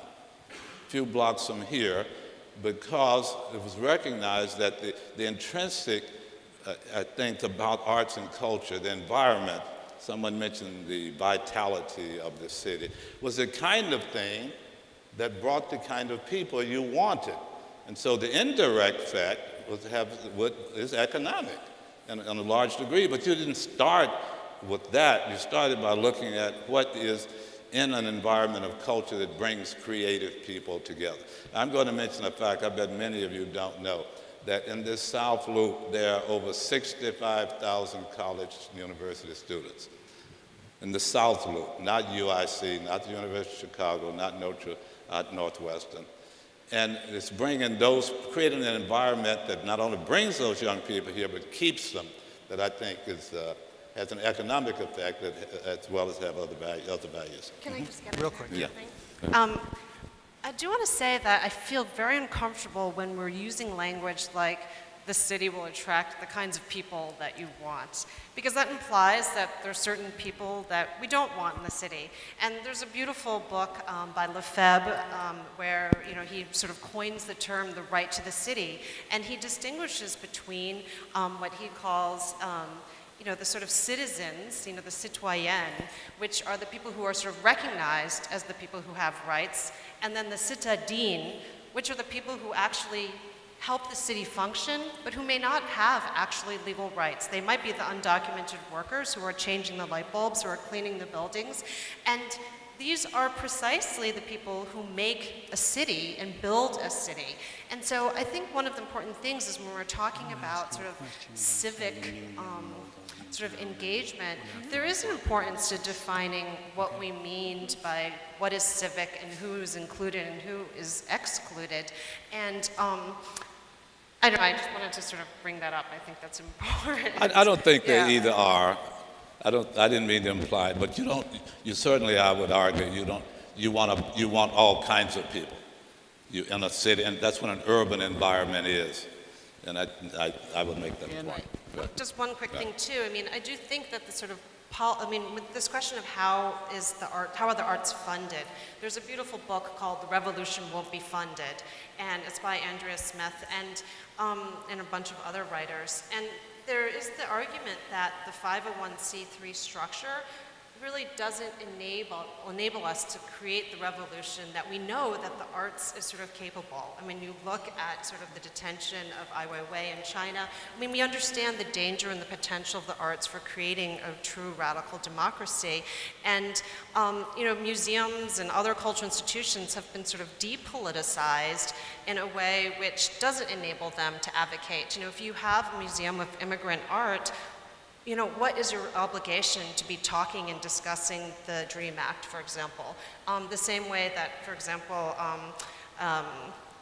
a few blocks from here, because it was recognized that the intrinsic things about arts and culture, the environment, someone mentioned the vitality of the city, was the kind of thing that brought the kind of people you wanted. And so the indirect effect is economic in a large degree, but you didn't start with that. You started by looking at what is in an environment of culture that brings creative people together. I'm going to mention a fact I bet many of you don't know, that in this South Loop, there are over 65,000 college and university students. In the South Loop, not UIC, not the University of Chicago, not Northwestern. And it's creating an environment that not only brings those young people here, but keeps them, that I think has an economic effect as well as have other values. Can I just get Real quick. Yeah. I do want to say that I feel very uncomfortable when we're using language like the city will attract the kinds of people that you want, because that implies that there's certain people that we don't want in the city. And there's a beautiful book by Lefebvre where he sort of coins the term the right to the city, and he distinguishes between what he calls the sort of citizens, the citoyens, which are the people who are sort of recognized as the people who have rights, and then the citadins, which are the people who actually help the city function, but who may not have actually legal rights. They might be the undocumented workers who are changing the light bulbs, who are cleaning the buildings, and these are precisely the people who make a city and build a city. And so I think one of the important things is when we're talking about sort of civic sort of engagement, there is an importance to defining what we mean by what is civic and who is included and who is excluded. And I don't know, I just wanted to sort of bring that up. I think that's important. I don't think they either are. I didn't mean to imply it, but you certainly, I would argue, you want all kinds of people in a city, and that's what an urban environment is. And I would make that point. But- Just one quick thing too. I mean, I do think that the sort of with this question of how are the arts funded, there's a beautiful book called The Revolution Won't Be Funded, and it's by Andrea Smith and a bunch of other writers. And there is the argument that the 501c3 structure really doesn't enable us to create the revolution that we know that the arts is sort of capable. I mean, you look at sort of the detention of Ai Weiwei in China. I mean, we understand the danger and the potential of the arts for creating a true radical democracy. And, you know, museums and other cultural institutions have been sort of depoliticized in a way which doesn't enable them to advocate. You know, if you have a museum of immigrant art, you know, what is your obligation to be talking and discussing the DREAM Act, for example? The same way that, for example,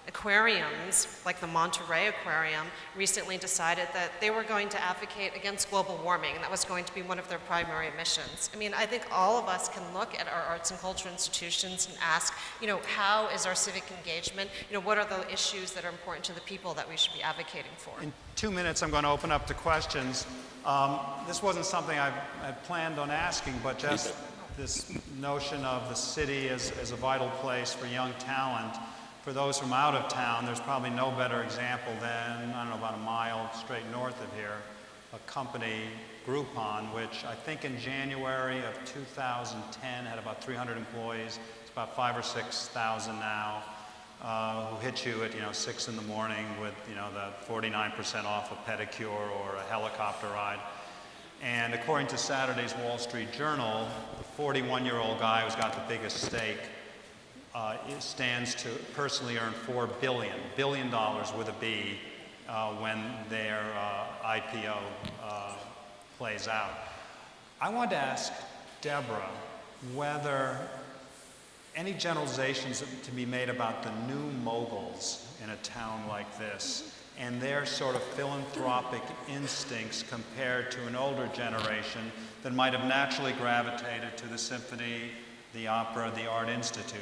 aquariums, like the Monterey Aquarium, recently decided that they were going to advocate against global warming, and that was going to be one of their primary missions. I mean, I think all of us can look at our arts and cultural institutions and ask, you know, how is our civic engagement? You know, what are the issues that are important to the people that we should be advocating for? In 2 minutes, I'm going to open up to questions. This wasn't something I had planned on asking, but just this notion of the city as a vital place for young talent. For those from out of town, there's probably no better example than, I don't know, about a mile straight north of here, a company, Groupon, which I think in January of 2010 had about 300 employees. It's about 5,000 or 6,000 now, who hit you at, you know, 6 in the morning with, you know, the 49% off a pedicure or a helicopter ride. And according to Saturday's Wall Street Journal, the 41-year-old guy who's got the biggest stake it stands to personally earn $4 billion with a B, when their IPO plays out. I wanted to ask Deborah whether any generalizations to be made about the new moguls in a town like this and their sort of philanthropic instincts compared to an older generation that might have naturally gravitated to the symphony, the opera, the Art Institute.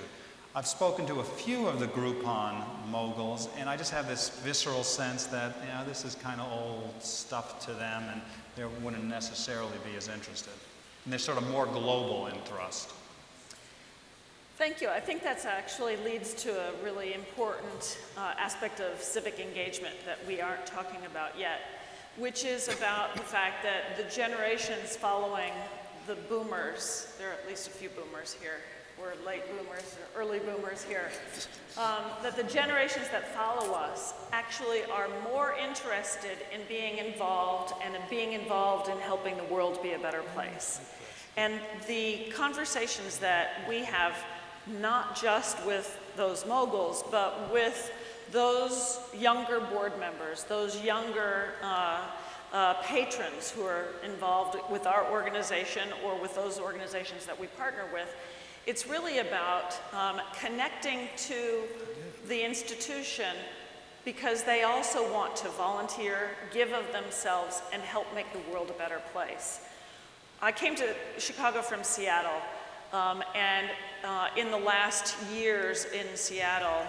I've spoken to a few of the Groupon moguls, and I just have this visceral sense that, you know, this is kind of old stuff to them, and they wouldn't necessarily be as interested. And they're sort of more global in thrust. Thank you. I think that actually leads to a really important aspect of civic engagement that we aren't talking about yet, which is about the fact that the generations following the boomers, there are at least a few boomers here, we're late boomers or early boomers here, that the generations that follow us actually are more interested in being involved and in being involved in helping the world be a better place. And the conversations that we have, not just with those moguls, but with those younger board members, those younger patrons who are involved with our organization or with those organizations that we partner with, it's really about connecting to the institution because they also want to volunteer, give of themselves, and help make the world a better place. I came to Chicago from Seattle, and in the last years in Seattle,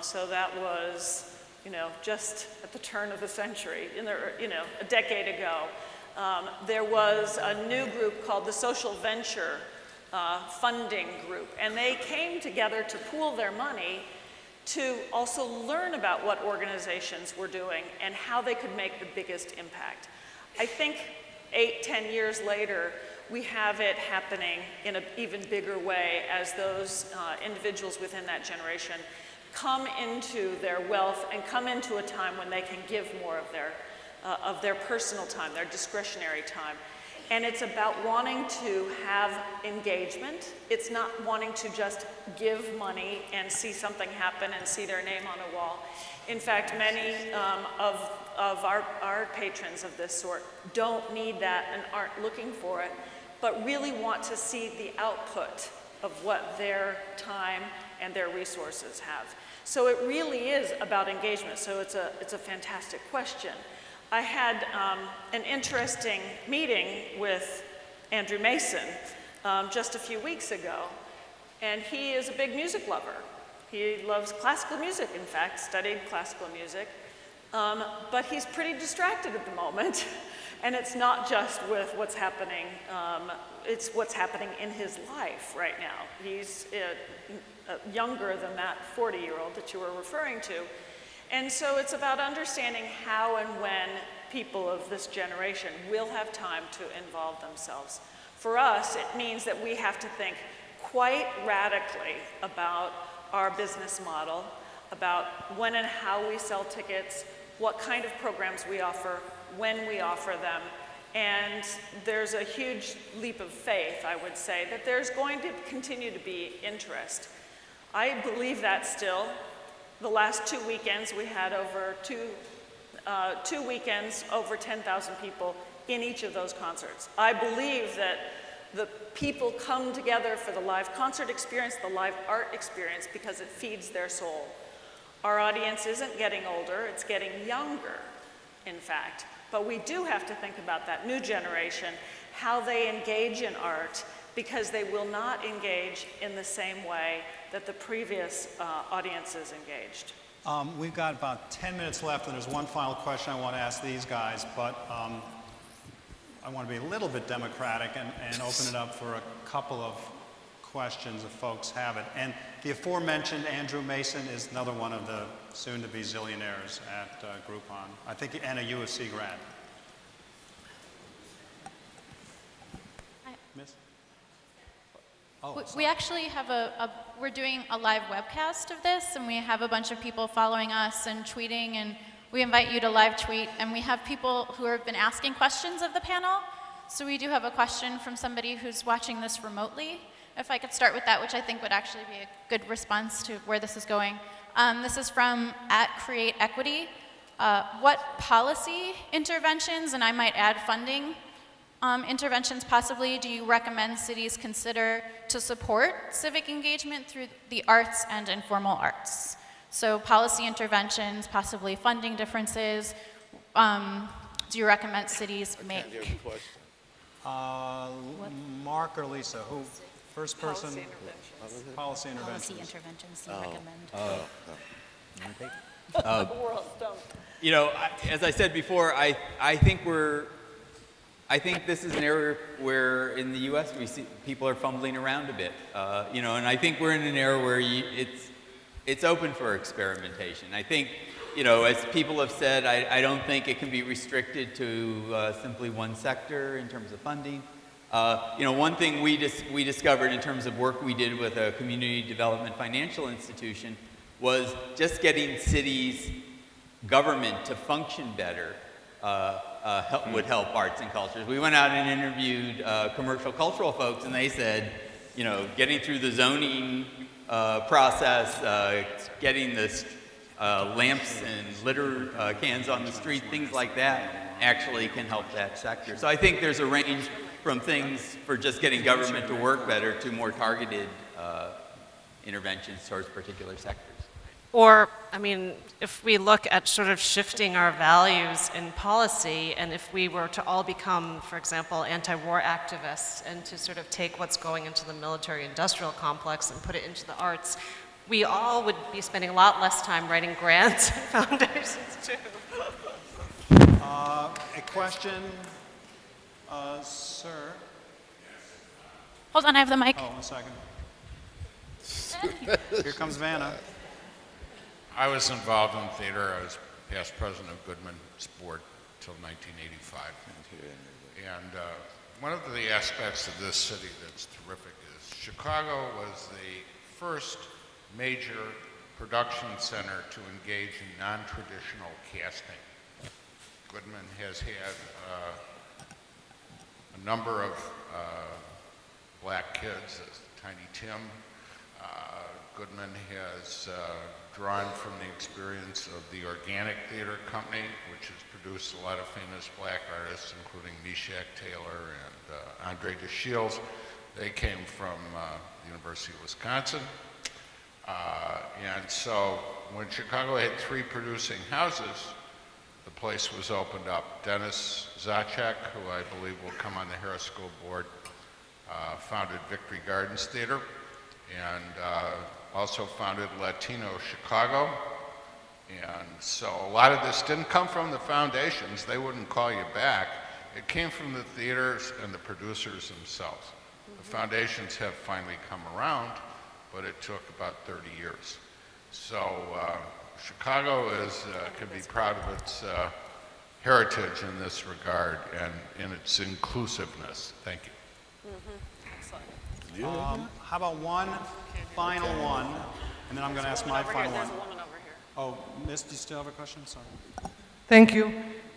so that was, you know, just at the turn of the century, a decade ago, there was a new group called the Social Venture Funding Group, and they came together to pool their money to also learn about what organizations were doing and how they could make the biggest impact. I think 8-10 years later, we have it happening in an even bigger way as those individuals within that generation come into their wealth and come into a time when they can give more of their personal time, their discretionary time. And it's about wanting to have engagement. It's not wanting to just give money and see something happen and see their name on a wall. In fact, many of our patrons of this sort don't need that and aren't looking for it, but really want to see the output of what their time and their resources have. So it really is about engagement. So it's a fantastic question. I had an interesting meeting with Andrew Mason just a few weeks ago, and he is a big music lover. He loves classical music, in fact, studied classical music, But he's pretty distracted at the moment. And it's not just with what's happening, it's what's happening in his life right now. He's younger than that 40-year-old that you were referring to. And so it's about understanding how and when people of this generation will have time to involve themselves. For us, it means that we have to think quite radically about our business model, about when and how we sell tickets, what kind of programs we offer, when we offer them. And there's a huge leap of faith, I would say, that there's going to continue to be interest. I believe that still. The last 2 weekends, we had over two weekends, over 10,000 people in each of those concerts. I believe that the people come together for the live concert experience, the live art experience, because it feeds their soul. Our audience isn't getting older, it's getting younger, in fact. But we do have to think about that new generation, how they engage in art, because they will not engage in the same way that the previous audiences engaged. We've got about 10 minutes left, and there's one final question I want to ask these guys, but I want to be a little bit democratic and open it up for a couple of questions if folks have it. And the aforementioned Andrew Mason is another one of the soon-to-be zillionaires at Groupon, I think, and a USC grad. Miss? Oh, we actually have we're doing a live webcast of this, and we have a bunch of people following us and tweeting, and we invite you to live tweet, and we have people who have been asking questions of the panel. So we do have a question from somebody who's watching this remotely. If I could start with that, which I think would actually be a good response to where this is going. This is from @CreateEquity. What policy interventions, and I might add funding interventions possibly, do you recommend cities consider to support civic engagement through the arts and informal arts? So policy interventions, possibly funding differences. Do you recommend cities make? Mark or Lisa, who? First person? Policy Policy interventions. interventions you recommend. You know, as I said before, I think this is an area where in the U.S. we see people are fumbling around a bit, you know, and I think we're in an era where it's open for experimentation. I think, you know, as people have said, I don't think it can be restricted to simply one sector in terms of funding. You know, one thing we discovered in terms of work we did with a community development financial institution was just getting cities' government to function better would help arts and cultures. We went out and interviewed commercial cultural folks, and they said, you know, getting through the zoning process, getting the lamps and litter cans on the street, things like that actually can help that sector. So I think there's a range from things for just getting government to work better to more targeted interventions towards particular sectors. Or, I mean, if we look at sort of shifting our values in policy, and if we were to all become, for example, anti-war activists, and to sort of take what's going into the military-industrial complex and put it into the arts, we all would be spending a lot less time writing grants and foundations, too. A question, sir? Hold on, I have the mic. Oh, 1 second. Here comes Vanna. I was involved in theater. I was past president of Goodman's board until 1985. And one of the aspects of this city that's terrific is Chicago was the first major production center to engage in non-traditional casting. Goodman has had a number of black kids, Tiny Tim. Goodman has drawn from the experience of the Organic Theater Company, which has produced a lot of famous black artists, including Meshack Taylor and Andre DeShields. They came from the University of Wisconsin. And so when Chicago had 3 producing houses, the place was opened up. Dennis Zacek, who I believe will come on the Harris School Board, founded Victory Gardens Theater, and also founded Latino Chicago, And so a lot of this didn't come from the foundations. They wouldn't call you back. It came from the theaters and the producers themselves. The foundations have finally come around, but it took about 30 years. So Chicago can be proud of its heritage in this regard and in its inclusiveness. Thank you. How about one final one, and then I'm going to ask my final one. Oh, Miss, do you still have a question? Sorry. Thank you.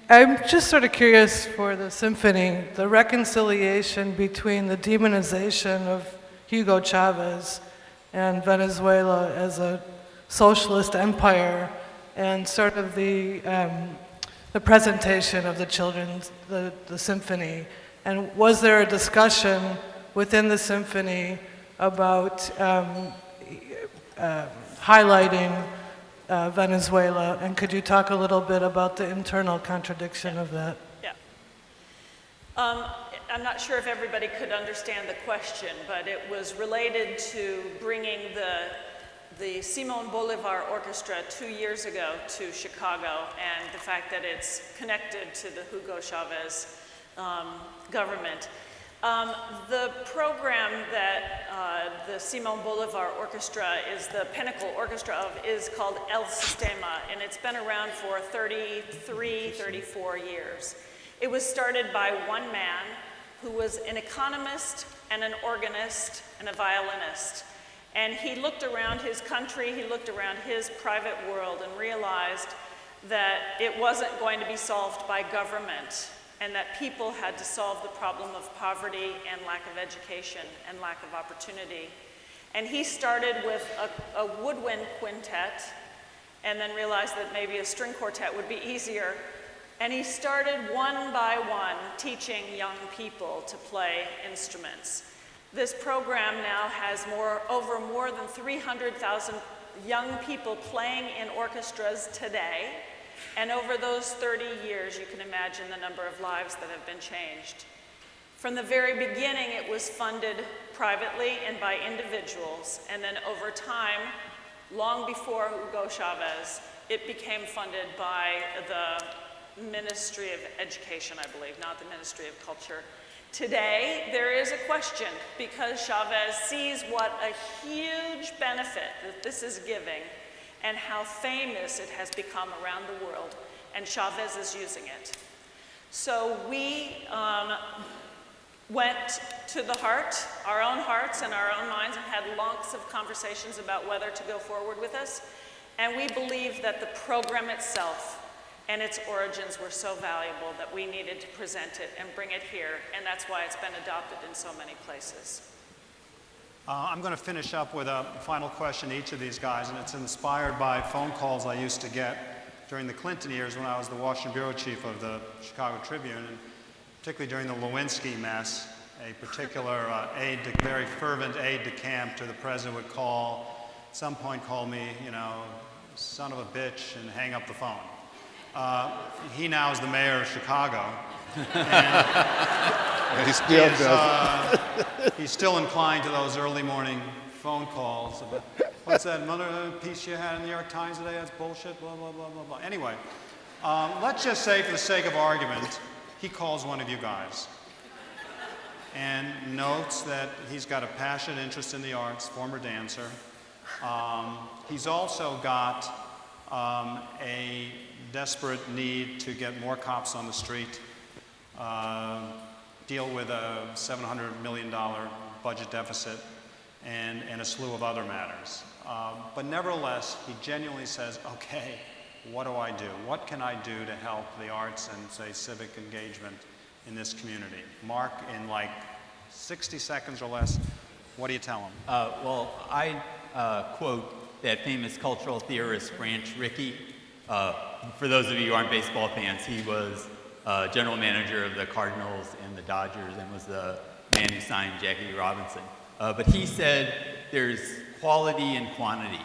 I'm just sort of curious for the symphony, the reconciliation between the demonization of Hugo Chavez and Venezuela as a socialist empire and sort of the presentation of the children's, the symphony. And was there a discussion within the symphony about highlighting Venezuela, and could you talk a little bit about the internal contradiction of that? Yeah. I'm not sure if everybody could understand the question, but it was related to bringing the Simón Bolívar Orchestra 2 years ago to Chicago and the fact that it's connected to the Hugo Chavez government. The program that the Simón Bolívar Orchestra is the pinnacle orchestra of is called El Sistema, and it's been around for 33, 34 years. It was started by one man who was an economist and an organist and a violinist. And he looked around his country, he looked around his private world and realized that it wasn't going to be solved by government, and that people had to solve the problem of poverty and lack of education and lack of opportunity. And he started with a woodwind quintet and then realized that maybe a string quartet would be easier. And he started one by one teaching young people to play instruments. This program now has over more than 300,000 young people playing in orchestras today. And over those 30 years, you can imagine the number of lives that have been changed. From the very beginning, it was funded privately and by individuals. And then over time, long before Hugo Chavez, it became funded by the Ministry of Education, I believe, not the Ministry of Culture. Today, there is a question because Chavez sees what a huge benefit that this is giving and how famous it has become around the world, and Chavez is using it. So we went to the heart, our own hearts and our own minds, and had lots of conversations about whether to go forward with this. And we believe that the program itself and its origins were so valuable that we needed to present it and bring it here, and that's why it's been adopted in so many places. I'm going to finish up with a final question to each of these guys, and it's inspired by phone calls I used to get during the Clinton years when I was the Washington bureau chief of the Chicago Tribune, and particularly during the Lewinsky mess. A particular very fervent aide de camp to the president would call, at some point call me, son of a bitch, and hang up the phone. He now is the mayor of Chicago. And he still does. He's still inclined to those early morning phone calls about, what's that another piece you had in the New York Times today? That's bullshit, blah, blah, blah, blah, blah. Anyway, let's just say for the sake of argument, he calls one of you guys and notes that he's got a passionate interest in the arts, former dancer. He's also got a desperate need to get more cops on the street, deal with a $700 million budget deficit, and a slew of other matters. But nevertheless, he genuinely says, okay, what do I do? What can I do to help the arts and, say, civic engagement in this community? Mark, in like 60 seconds or less, what do you tell him? Well, I quote that famous cultural theorist Branch Rickey. For those of you who aren't baseball fans, he was general manager of the Cardinals and the Dodgers and was the man who signed Jackie Robinson. But he said there's quality and quantity,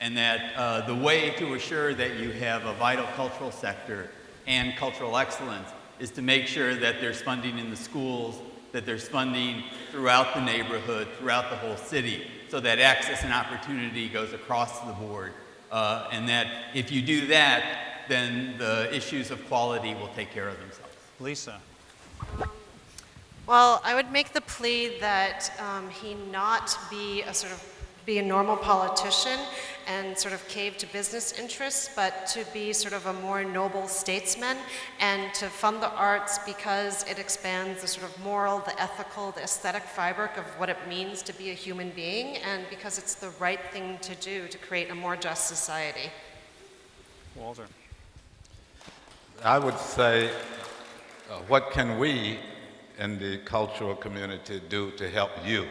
and that the way to assure that you have a vital cultural sector and cultural excellence is to make sure that there's funding in the schools, that there's funding throughout the neighborhood, throughout the whole city, so that access and opportunity goes across the board. and that if you do that, then the issues of quality will take care of themselves. Lisa. Well, I would make the plea that he not be a normal politician and sort of cave to business interests, but to be sort of a more noble statesman and to fund the arts because it expands the sort of moral, the ethical, the aesthetic fabric of what it means to be a human being, and because it's the right thing to do to create a more just society. Walter. I would say, what can we in the cultural community do to help you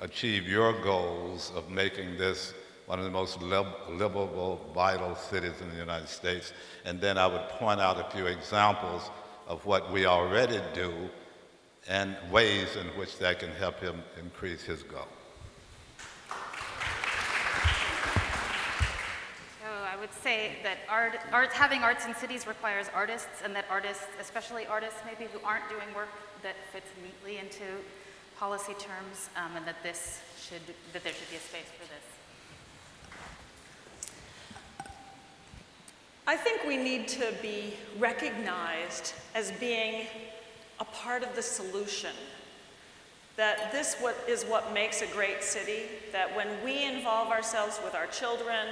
achieve your goals of making this one of the most livable, vital cities in the United States? And then I would point out a few examples of what we already do and ways in which that can help him increase his goal. I would say that having arts in cities requires artists, and that artists, especially artists maybe who aren't doing work that fits neatly into policy terms, and that there should be a space for this. I think we need to be recognized as being a part of the solution. That this is what makes a great city, that when we involve ourselves with our children,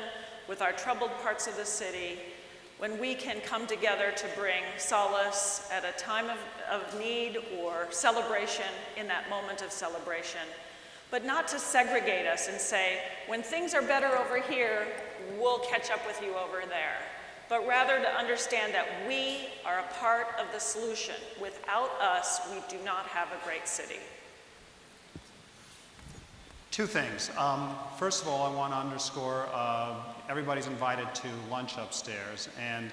with our troubled parts of the city, when we can come together to bring solace at a time of need or celebration in that moment of celebration, but not to segregate us and say, when things are better over here, we'll catch up with you over there, but rather to understand that we are a part of the solution. Without us, we do not have a great city. Two things. First of all, I want to underscore everybody's invited to lunch upstairs, and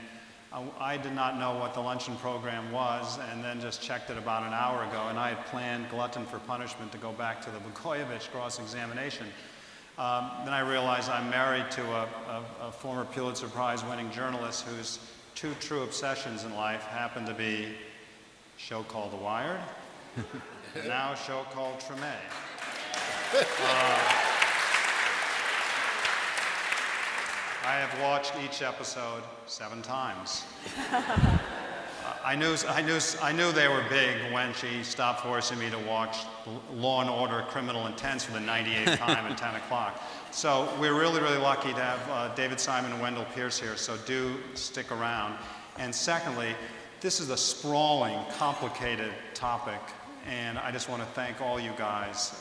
I did not know what the luncheon program was, and then just checked it about an hour ago, and I had planned, glutton for punishment, to go back to the Blagojevich cross-examination. Then I realized I'm married to a former Pulitzer Prize-winning journalist whose two true obsessions in life happen to be a show called The Wired, and now a show called Treme. I have watched each episode 7 times. I knew they were big when she stopped forcing me to watch Law and Order Criminal Intense for the 98th time at 10 o'clock. So we're really, really lucky to have David Simon and Wendell Pierce here, so do stick around. And secondly, this is a sprawling, complicated topic, and I just want to thank all you guys,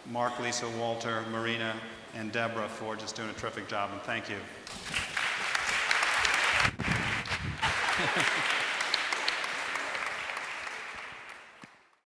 Mark, Lisa, Walter, Marina, and Deborah, for just doing a terrific job, and thank you.